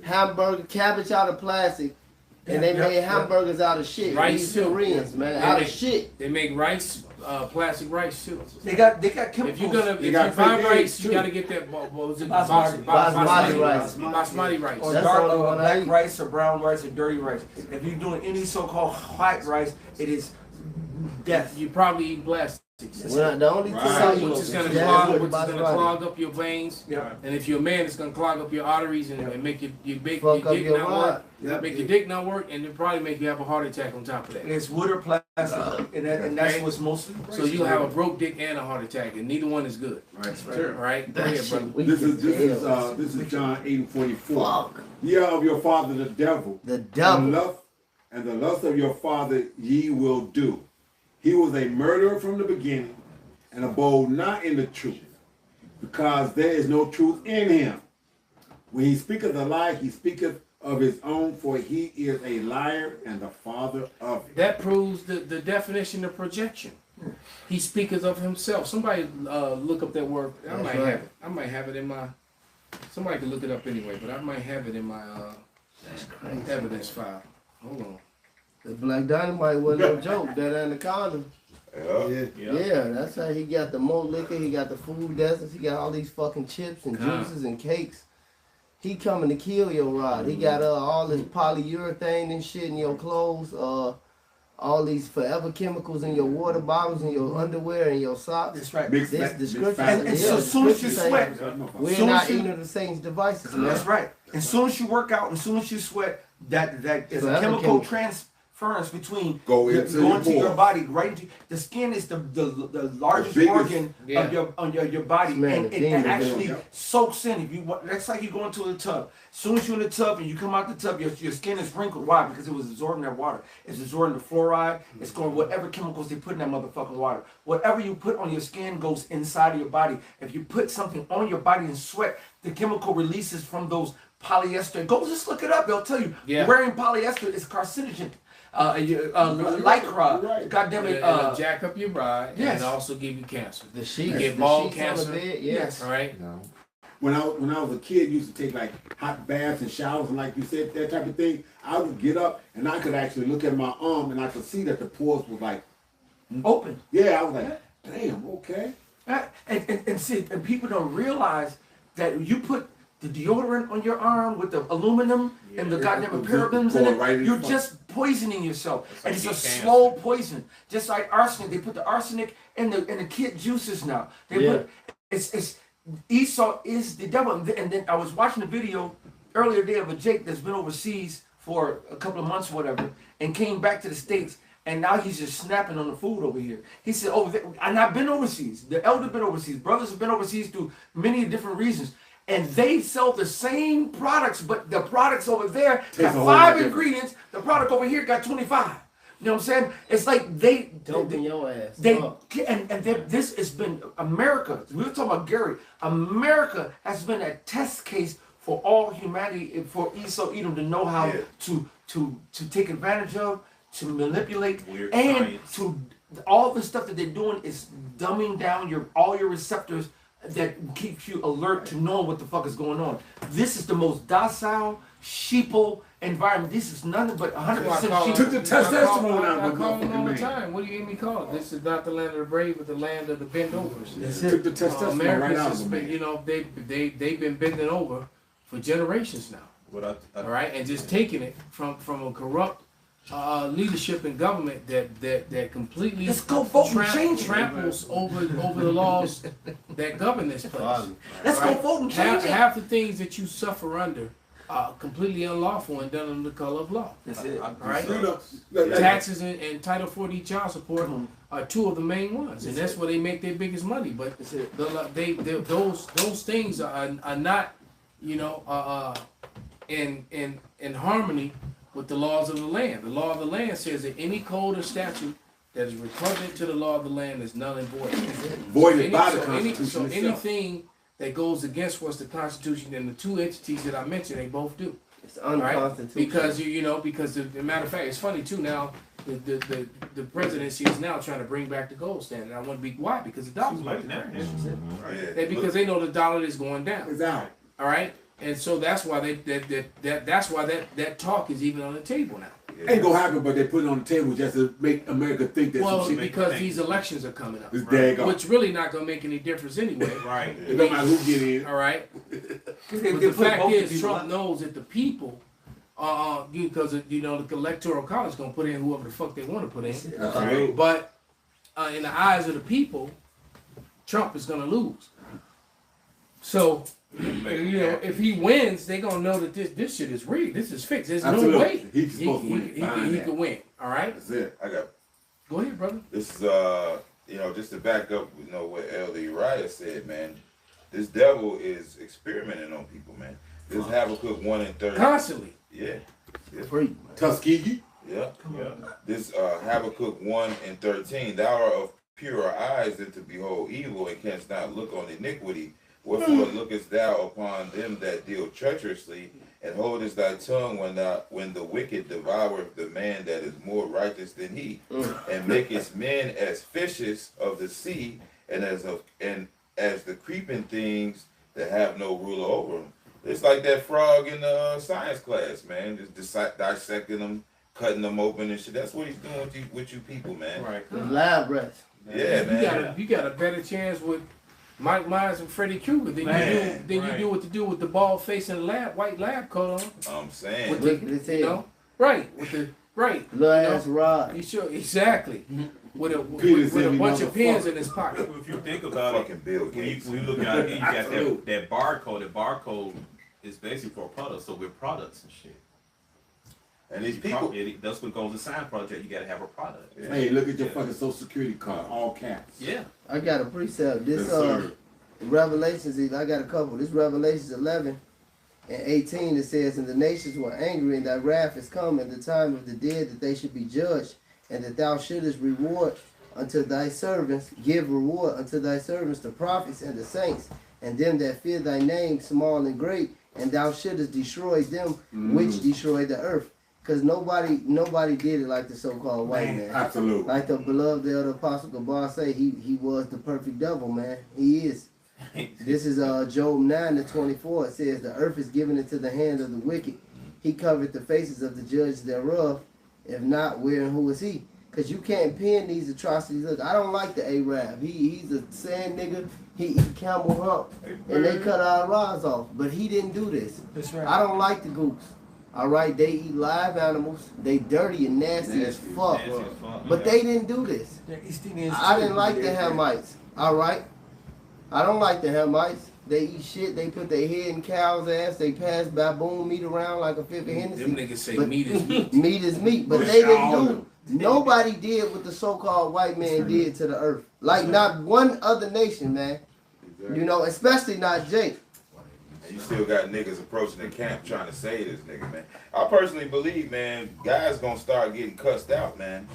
out of plastic, and they made hamburgers out of shit. Rice These too. Koreans, man, They out of make- shit. They make rice, plastic rice too. They got If chemicals. if you got buy fake rice, eggs, you too. gotta get that. What was it? Basmati rice. Basmati rice. Or That's dark the only one I black eat. rice or brown rice or dirty rice. If you're doing any so-called white rice, it is death. You probably eat plastics. Well, the only thing I eat Which is gonna is clog basmati. up your veins. Yeah. And if you're a man, it's gonna clog up your arteries and make your Fuck up dick your not rod. work. Make your dick not work, and it probably make you have a heart attack on top of that. It's wood or plastic, and that's what's mostly. So you have a broke dick and a heart attack, and neither one is good. Right? Go ahead, brother. This is John 8:44. Fuck. Ye are of your father the devil. The devil. And the lust of your father ye will do. He was a murderer from the beginning, and abode not in the truth, because there is no truth in him. When he speaketh a lie, he speaketh of his own, for he is a liar and the father of it. That proves the definition of projection. He speaketh of himself. Somebody look up that word. I might have it. I might have it in my. Somebody can look it up anyway, but I might have it in my evidence file. Hold on. The Black Dynamite wasn't no joke. That anaconda. Yeah. Yeah, that's how he got the more liquor. He got the food deserts. He got all these fucking chips and juices and cakes. He coming to kill your rod. He got all this polyurethane and shit in your clothes. All these forever chemicals in your water bottles and your underwear and your socks. That's right. Mixed This fat- the mixed scripture. fat- And so as soon as you sweat, we're soon not as you- eating of the Satan's devices, man. That's right. As soon as you work out, as soon as you sweat, that is a Forever chemical chemical. transference between Go your- into going your to your pores. body, right into the skin is the largest biggest- organ of your body, Man, and the it thing is actually that- soaks in. If you that's like you go into a tub. As soon as you're in the tub and you come out the tub, your skin is wrinkled. Why? Because it was absorbing that water. It's absorbing the fluoride. It's going whatever chemicals they put in that motherfucking water. Whatever you put on your skin goes inside of your body. If you put something on your body and sweat, the chemical releases from those polyester. Go just look it up. They'll tell you. Yeah. Wearing polyester is carcinogen. Lycra. Goddamn it. It'll jack up your rod yes. and also give you cancer. The sheets, You get the ball sheets on cancer. the bed, Yes. All right. When I was a kid, used to take like hot baths and showers and like you said, that type of thing. I would get up and I could actually look at my arm and I could see that the pores was like Open. Yeah, I was like, damn, okay. And see, and people don't realize that you put the deodorant on your arm with the aluminum and the goddamn parabens in it, you're just poisoning yourself. And it's a slow poison. Just like arsenic. They put the arsenic in the kid juices now. They put it's Esau is the devil. And then I was watching a video earlier today of a Jake that's been overseas for a couple of months or whatever and came back to the States. And now he's just snapping on the food over here. He said, and I've been overseas. The elder been overseas. Brothers have been overseas through many different reasons. and they sell the same products, but the products over there Tastes got a whole 5 lot ingredients. The product over here got 25. You know what I'm saying? It's like they Doping your ass. this has been America. We were talking about Gary. America has been a test case for all humanity, for Esau Edom to know how to take advantage of, to manipulate, Weird and science. to all the stuff that they're doing is dumbing down all your receptors that keeps you alert to knowing what the fuck is going on. This is the most docile, sheeple environment. This is nothing but 100% sheep. Took the testosterone out I of call them all the man. time. What do you hear me call it? This is not the land of the brave, but the land of the bend overs. Took the testosterone right Americans out has of been, me. you know, they've been bending over for generations now. All right, and just taking it from a corrupt leadership and government that completely Let's go vote and change it. tramples over the laws that govern this place. Let's go vote and change it. Half the things that you suffer under are completely unlawful and done under the color of law. That's it. All right. Look, Taxes and Title 40 child support are two of the main ones, and that's where they make their biggest money. But those things are not, you know, in harmony with the laws of the land. The law of the land says that any code or statute that is repugnant to the law of the land is null and void. Voided by the Constitution So itself. anything that goes against what's the Constitution and the two entities that I mentioned, they both do. It's unconstitutional. Because because the matter of fact, it's funny too. Now the presidency is now trying to bring back the gold standard. I want to be why because the dollar's going down. Because they know the dollar is going down. It's out. All right, and so that's why that talk is even on the table now. Ain't gonna happen, but they put it on the table just to make America think that Well, some shit. because these elections are coming up, It's daggone. which really not gonna make any difference anyway. Right. It don't matter who get in. All right. They But the put fact both is, people Trump up. knows that the people, because the electoral college gonna put in whoever the fuck they want to put in. That's right. But in the eyes of the people, Trump is gonna lose. So, if he wins, they gonna know that this shit is rigged. This is fixed. There's Absolutely. no way He's supposed to win. he Fine. can win. All right. That's it. I got. Go ahead, brother. This is just to back up, what Elder Uriah said, man. This devil is experimenting on people, man. This Habakkuk 1:30. Constantly. Yeah. Free. Tuskegee. Yeah. This Habakkuk 1:13. Thou art of purer eyes than to behold evil, and canst not look on iniquity. Wherefore lookest thou upon them that deal treacherously, and holdest thy tongue when the wicked devoureth the man that is more righteous than he, and makest men as fishes of the sea, and as the creeping things that have no ruler over them. It's like that frog in the science class, man. Just dissecting them, cutting them open and shit. That's what he's doing with you people, man. Right. The lab rats. Yeah, man. You got a better chance with Mike Myers and Freddy Krueger than you do what to do with the bald face and the white lab coat on. I'm saying. With the, right with the little ass rod. You sure exactly with a bunch of pins in his pocket. If you think about it, when you look at it, you got that barcode. The barcode is basically for a product, so we're products and shit. And these people, that's what goes to sign project. You got to have a product. Yeah. Hey, look at your fucking Social Security card, all caps. Yeah. I got a precept. This Yes, Revelations, I got a couple. This Revelations 11 and 18, it says, and the nations were angry, and thy wrath is come, and the time of the dead that they should be judged, and that thou shouldest reward unto thy servants, give reward unto thy servants, the prophets and the saints, and them that fear thy name, small and great, and thou shouldest destroy them which destroy the earth. Because nobody did it like the so-called white man. Absolutely. Like the beloved elder Apostle Gabar say, he was the perfect devil, man. He is. This is Job 9:24. It says, the earth is given into the hand of the wicked. He covered the faces of the judges thereof. If not, where and who is he? Because you can't pin these atrocities. Look, I don't like the Arab. He's a sand nigga. He eat camel hump. And they cut our rods off. But he didn't do this. That's right. I don't like the Goops. All right, they eat live animals. They dirty and nasty as fuck. But they didn't do this. I didn't like the Hamites. All right, I don't like the Hamites. They eat shit. They put their head in cow's ass. They pass baboon meat around like a fifth of Hennessy. Them niggas say But meat is meat. Meat is meat. But they didn't do. Nobody did what the so-called white man did to the earth. Like not one other nation, man. You know, especially not Jake. And you still got niggas approaching the camp trying to save this nigga, man. I personally believe, man, guys gonna start getting cussed out, man.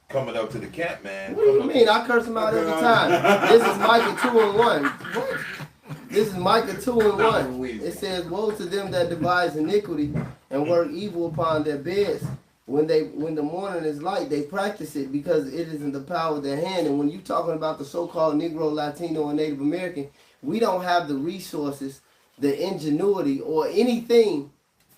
Coming up to the camp, man. What do you mean? I curse him out every time. This is Micah 2:1. What? This is Micah 2:1. It says, "Woe to them that devise iniquity and work evil upon their beds. When the morning is light, they practice it because it is in the power of their hand." And when you talking about the so-called Negro, Latino, and Native American, we don't have the resources, the ingenuity, or anything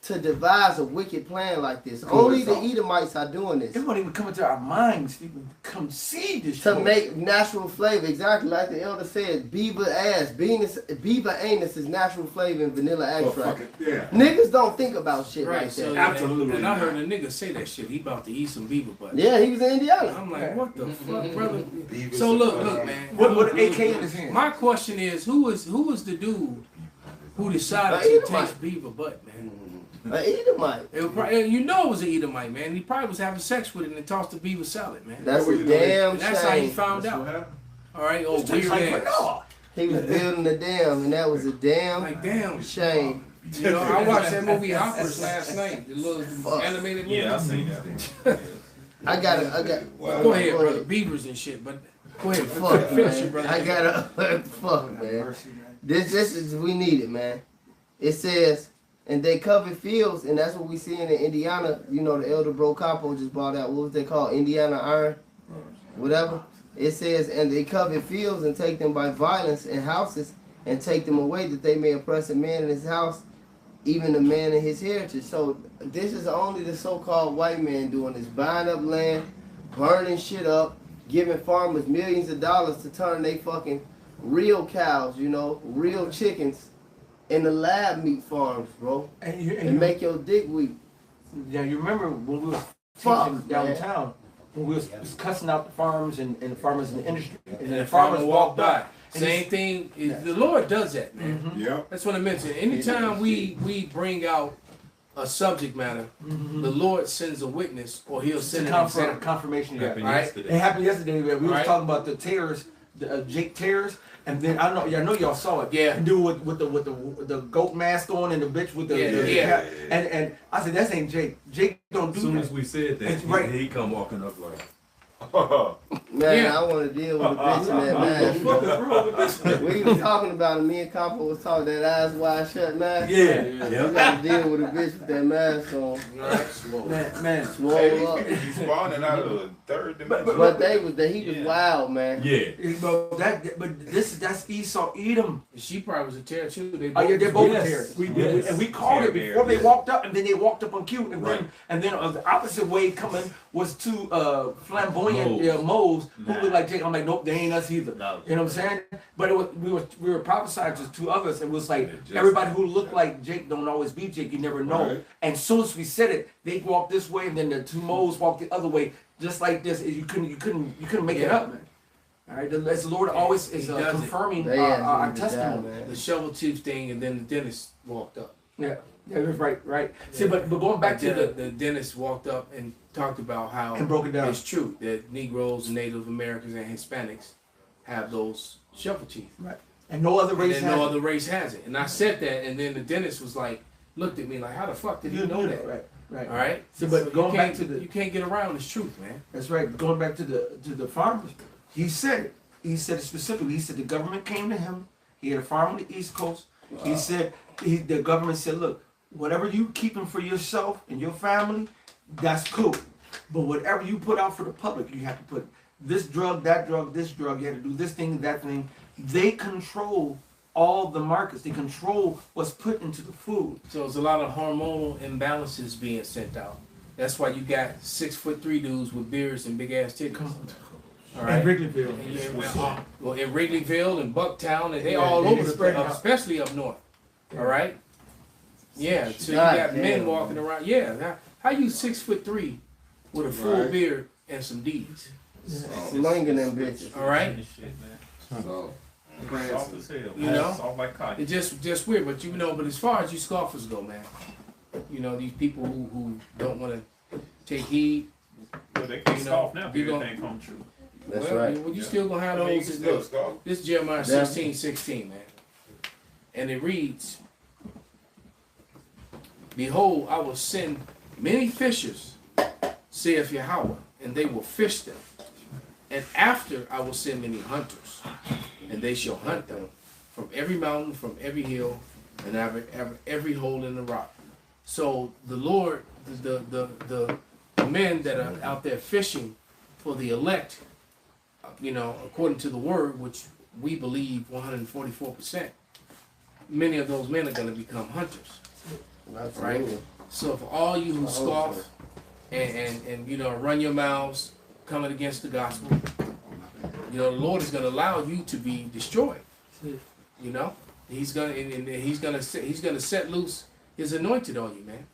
to devise a wicked plan like this. Only the Edomites are doing this. It won't even come into our minds to even conceive this To shit. make natural flavor, exactly like the elder said, beaver ass, beaver anus is natural flavor in vanilla extract. Yeah. Niggas don't think about shit Right, like so, that. And I heard a nigga say that shit. He about to eat some beaver butt. Yeah, he was in Indiana. I'm like, what the fuck, brother? Beaver So look, butt. man. What AK in his hand? My question is, who was the dude who decided An to Edomite. taste beaver butt, man? An Edomite. It was probably, you know it was an Edomite, man. He probably was having sex with it and tossed the beaver salad, man. That's a damn And that's how he shame. found out. All right, oh, Just weird like, ass. no. He was building the dam, and that was a damn Like, damn. shame. You know, I watched that movie Hoppers last night. The little animated movie. Yeah, I seen that. I got. Go ahead, brother. Beavers and shit, but go ahead. Fuck, Finish it, man. brother. I gotta. Fuck, man. This is we need it, man. It says, and they covered fields, and that's what we see in Indiana. You know, the elder Bro Capo just brought out, what was they called? Indiana Iron? Whatever. It says, and they covered fields and take them by violence and houses and take them away that they may oppress a man in his house, even a man in his heritage. So this is only the so-called white man doing this, buying up land, burning shit up, giving farmers millions of dollars to turn they fucking real cows, you know, real chickens in the lab meat farms, bro, and make your dick weak. Yeah, you remember when we was Fuck, teaching downtown, when we was cussing out the farms and the farmers in the industry, and And the farmers walked by. Same thing. The Lord does that, man. Yeah. That's what I mentioned. Anytime we bring out a subject matter, the Lord sends a witness, or He'll send an example. Confirmation. Yeah. Happened Right. yesterday. It happened yesterday. We was Right. talking about the terrors, Jake terrors, and then I know y'all saw it. Yeah. The dude with the goat mask on and the bitch with the Yeah. and I said that ain't Jake. Jake don't do As soon that. as we said that, That's right. he come walking up like, Man, Yeah. I want to deal with a bitch in that mask. What is wrong with this? We was talking about it. Me and Capo was talking that eyes wide shut mask. Yeah. You got to deal with a bitch with that mask on. Man. Swole Hey, these up. people be spawning out of the third dimension. But he was wild, man. yeah. But that's Esau Edom. She probably was a terror too. They Oh yeah, they're both Yes. terrorists. Yes. And we called it before they Yes. walked up, and then they walked up on cue, and Right. then the opposite way coming was two flamboyant Moles. moles who Nah. looked like Jake. I'm like, nope, they ain't us either. No. You know what I'm saying? But it was, we were prophesying to two others. It was like Just- everybody who looked like Jake don't always be Jake. You never know. Right. And soon as we said it, they walked this way, and then the two moles walked the other way, just like this. You couldn't make it Yeah. up, man. All right, the Lord always is He does it. confirming They our asked me to die, testimony. man. The shovel tooth thing, and then the dentist walked up. Yeah, that's right. See, but going back to the dentist walked up and talked about how And broke it down. It's true that Negroes, Native Americans, and Hispanics have those shovel teeth. Right. And no other race and has no it. other race has it. And I said that, and then the dentist was like, looked at me like, how the fuck did you know that? Right. All right. So, but you going back can't- to the, you can't get around this truth, man. that's right. Going back to the farmers, he said it. He said it specifically. He said the government came to him. He had a farm on the East Coast. He said the government said, look, whatever you keeping for yourself and your family, that's cool. But whatever you put out for the public, you have to put this drug, that drug, this drug. You have to do this thing, that thing. They control all the markets. They control what's put into the food. So there's a lot of hormonal imbalances being sent out. That's why you got 6'3" dudes with beards and big ass titties. All right. In Wrigleyville. And well, in Wrigleyville and Bucktown, and they Yeah, all they over the spread place, out. especially up north. All right. Yeah. So you God got men damn. walking around. Yeah. How you 6'3" with a full Right. beard and some D's? Slinging them bitches. All right. So, Soft as hell. You know? Soft like cotton. It's just weird, but but as far as you scoffers go, man, these people who don't want to take heed. But they can't scoff now. you Everything come true. That's well, right. You still gonna have I mean, you those. can still Look, scoff. this is Jeremiah Yeah. 16:16, man, and it reads, Behold, I will send many fishers, saith Yahweh, and they will fish them. And after I will send many hunters, and they shall hunt them from every mountain, from every hill, and every hole in the rock. So the Lord, the men that are out there fishing for the elect, according to the word, which we believe 144%, many of those men are going to become hunters. Right? So for all you who scoff and run your mouths coming against the gospel, the Lord is going to allow you to be destroyed. He's gonna set loose his anointed on you, man.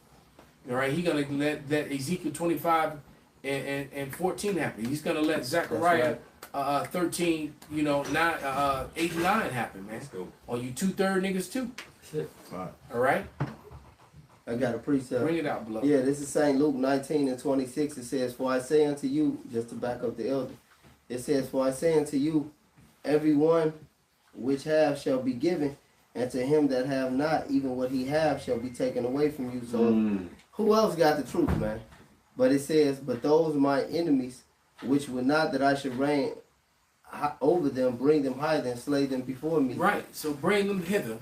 All right, he's gonna let that Ezekiel 25 and 14 happen. He's gonna let Zechariah 13, 8 and 9 happen, man. On you 2/3 niggas too. All right. I got a precept. Bring it out, beloved. Yeah, this is St. Luke 19 and 26. It says, "For I say unto you," just to back up the elder, it says, "For I say unto you, everyone which have shall be given, and to him that have not, even what he have shall be taken away from you." So who else got the truth, man? But it says, "But those my enemies, which would not that I should reign over them, bring them hither and slay them before me." Right. So bring them hither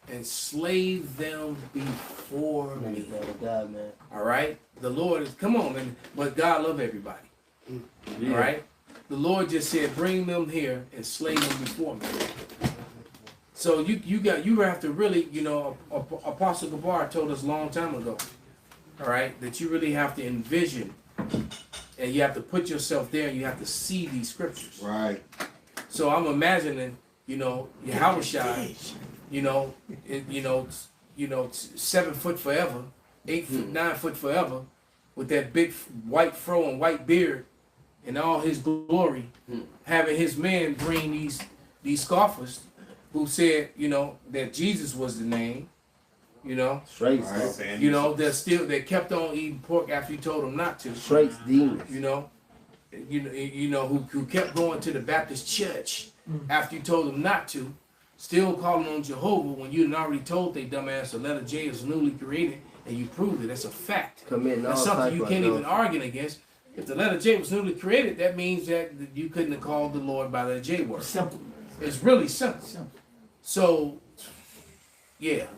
and slave them before me. God, man. All right. The Lord is, come on, man. But God love everybody. Yeah. All right. The Lord just said, bring them here and slay them before me. So you have to really, Apostle Gabar told us a long time ago, all right, that you really have to envision and you have to put yourself there and you have to see these scriptures. Right. So I'm imagining, Yahushua, 7 foot forever, 8 foot, 9 foot forever, with that big white fro and white beard and all his glory, having his men bring these scoffers who said, that Jesus was the name, Straight, they kept on eating pork after you told them not to. Straight demons. Who kept going to the Baptist church after you told them not to, still calling on Jehovah when you had already told they dumbass the letter J is newly created, and you proved it. That's a fact. That's something you can't even argue against. If the letter J was newly created, that means that you couldn't have called the Lord by the J word. Simple. It's really simple. So, yeah.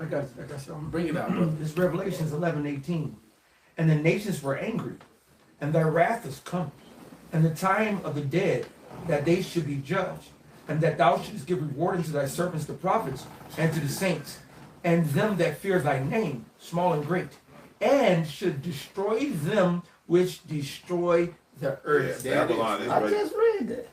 I got something. Bring it out, brother. It's Revelations 11:18. "And the nations were angry, and their wrath is come, and the time of the dead, that they should be judged, and that thou shouldest give reward unto thy servants the prophets, and to the saints, and them that fear thy name, small and great, and should destroy them which destroy the earth." Yeah, Babylon is ready. I just read that.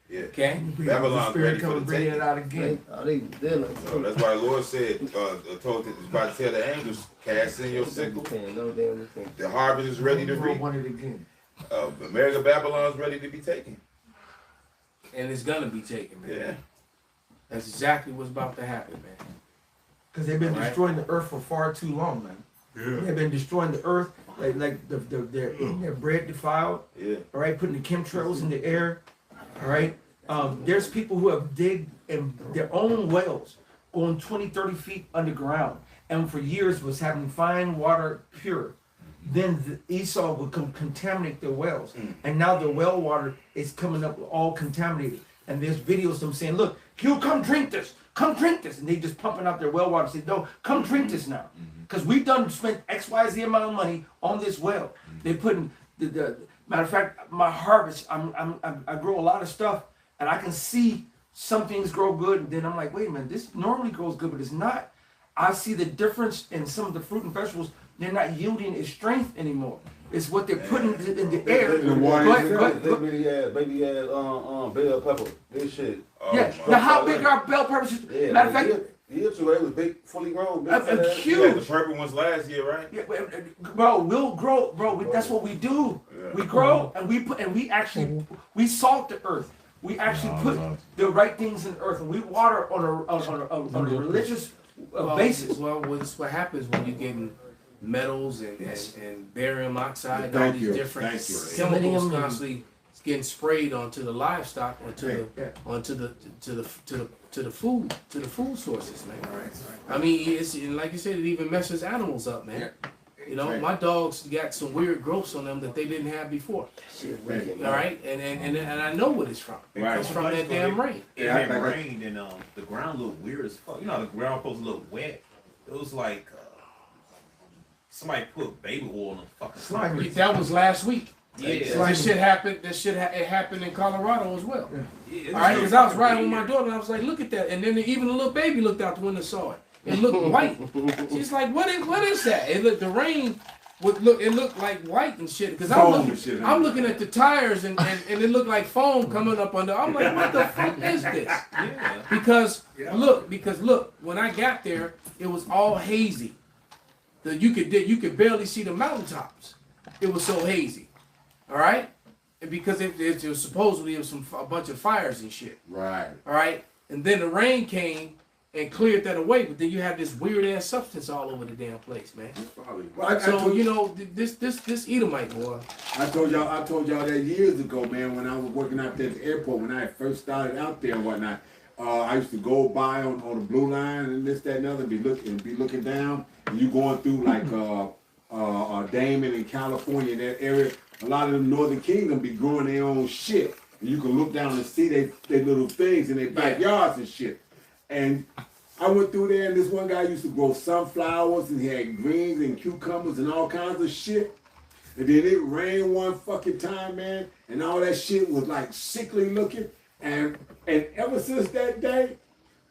Yeah. Okay. Babylon's ready for the bring it taking. out again. So that's why the Lord said, told it was about to tell the angels, cast in your sickle. The harvest is ready to reap. Want it again. America, Babylon's ready to be taken. And it's gonna be taken, man. Yeah. That's exactly what's about to happen, man. Because they've been Right. destroying the earth for far too long, man. Yeah. They've been destroying the earth, like they're eating their bread defiled. Yeah. All right, putting the chemtrails in the air. All right. There's people who have digged in their own wells, going 20, 30 feet underground, and for years was having fine water pure. Then Esau would contaminate their wells, and now the well water is coming up all contaminated. And there's videos of them saying, "Look, you come drink this, and they just pumping out their well water. Say, "No, come drink this now, because we've done spent XYZ amount of money on this well." They putting the matter of fact, my harvest, I grow a lot of stuff, and I can see some things grow good, and then I'm like, wait a minute, this normally grows good, but it's not. I see the difference in some of the fruit and vegetables. They're not yielding its strength anymore. It's what they're putting in the air. Maybe add bell pepper. This shit. Yeah. Now how big are bell peppers? Yeah, Matter of fact, year two, they was big, fully grown. Huge. You had the purple ones last year, right? Yeah, bro, we'll grow, bro. That's what we do. Yeah. We grow and we actually salt the earth. We actually put the right things in the earth, and we water on a religious basis. Well, that's what happens when you're getting metals and barium oxide, all Thank these you. different Thank you. chemicals constantly it's getting sprayed onto the livestock, onto the food sources, man. I mean, it's like you said, it even messes animals up, man. You know, my dogs got some weird growths on them that they didn't have before. All right, and I know what it's from. It's from that damn rain. It had rained and the ground looked weird as fuck. You know, the ground supposed to look wet. It was like somebody put baby oil on the fucking slime. That was last week. Yeah, this shit happened. It happened in Colorado as well. Yeah, all right, because I was riding with my daughter and I was like, "Look at that!" And then even the little baby looked out the window and saw it. It looked white. She's like, "What is that?" It looked the rain would look. It looked like white and shit. Because I'm looking at the tires and it looked like foam coming up under. I'm like, "What the fuck is this?" Yeah. Because look, when I got there, it was all hazy. You could barely see the mountaintops. It was so hazy. All right, and because it was supposedly a bunch of fires and shit. Right. All right, and then the rain came and cleared that away, but then you have this weird ass substance all over the damn place, man. Well, so you know this Edomite boy. I told y'all that years ago, man. When I was working out there at the airport, when I first started out there and whatnot, I used to go by on the blue line and this, that, and other, and be looking down, and you going through like Damon in California, in that area. A lot of them Northern Kingdom be growing their own shit. And you can look down and see their little things in their backyards and shit. And I went through there, and this one guy used to grow sunflowers, and he had greens and cucumbers and all kinds of shit. And then it rained one fucking time, man, and all that shit was like sickly looking. And ever since that day,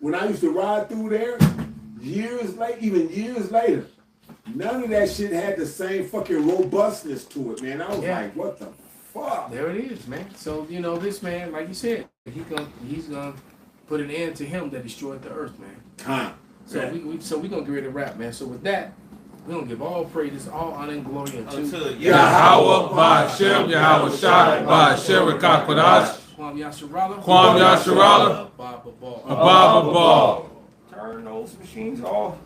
when I used to ride through there, years later, none of that shit had the same fucking robustness to it, man. I was like, what the fuck? There it is, man. So, you know, this man, like you said, he's gonna put an end to him that destroyed the earth, man. So we're gonna get ready to wrap, man. So with that, we're gonna give all praises, all honor and glory unto Yahweh, Ba'ashem, Yahweh Shai, Ba'ashem, Rekakwadash, Kwam Yasharala, Abba Ball. Turn those machines off.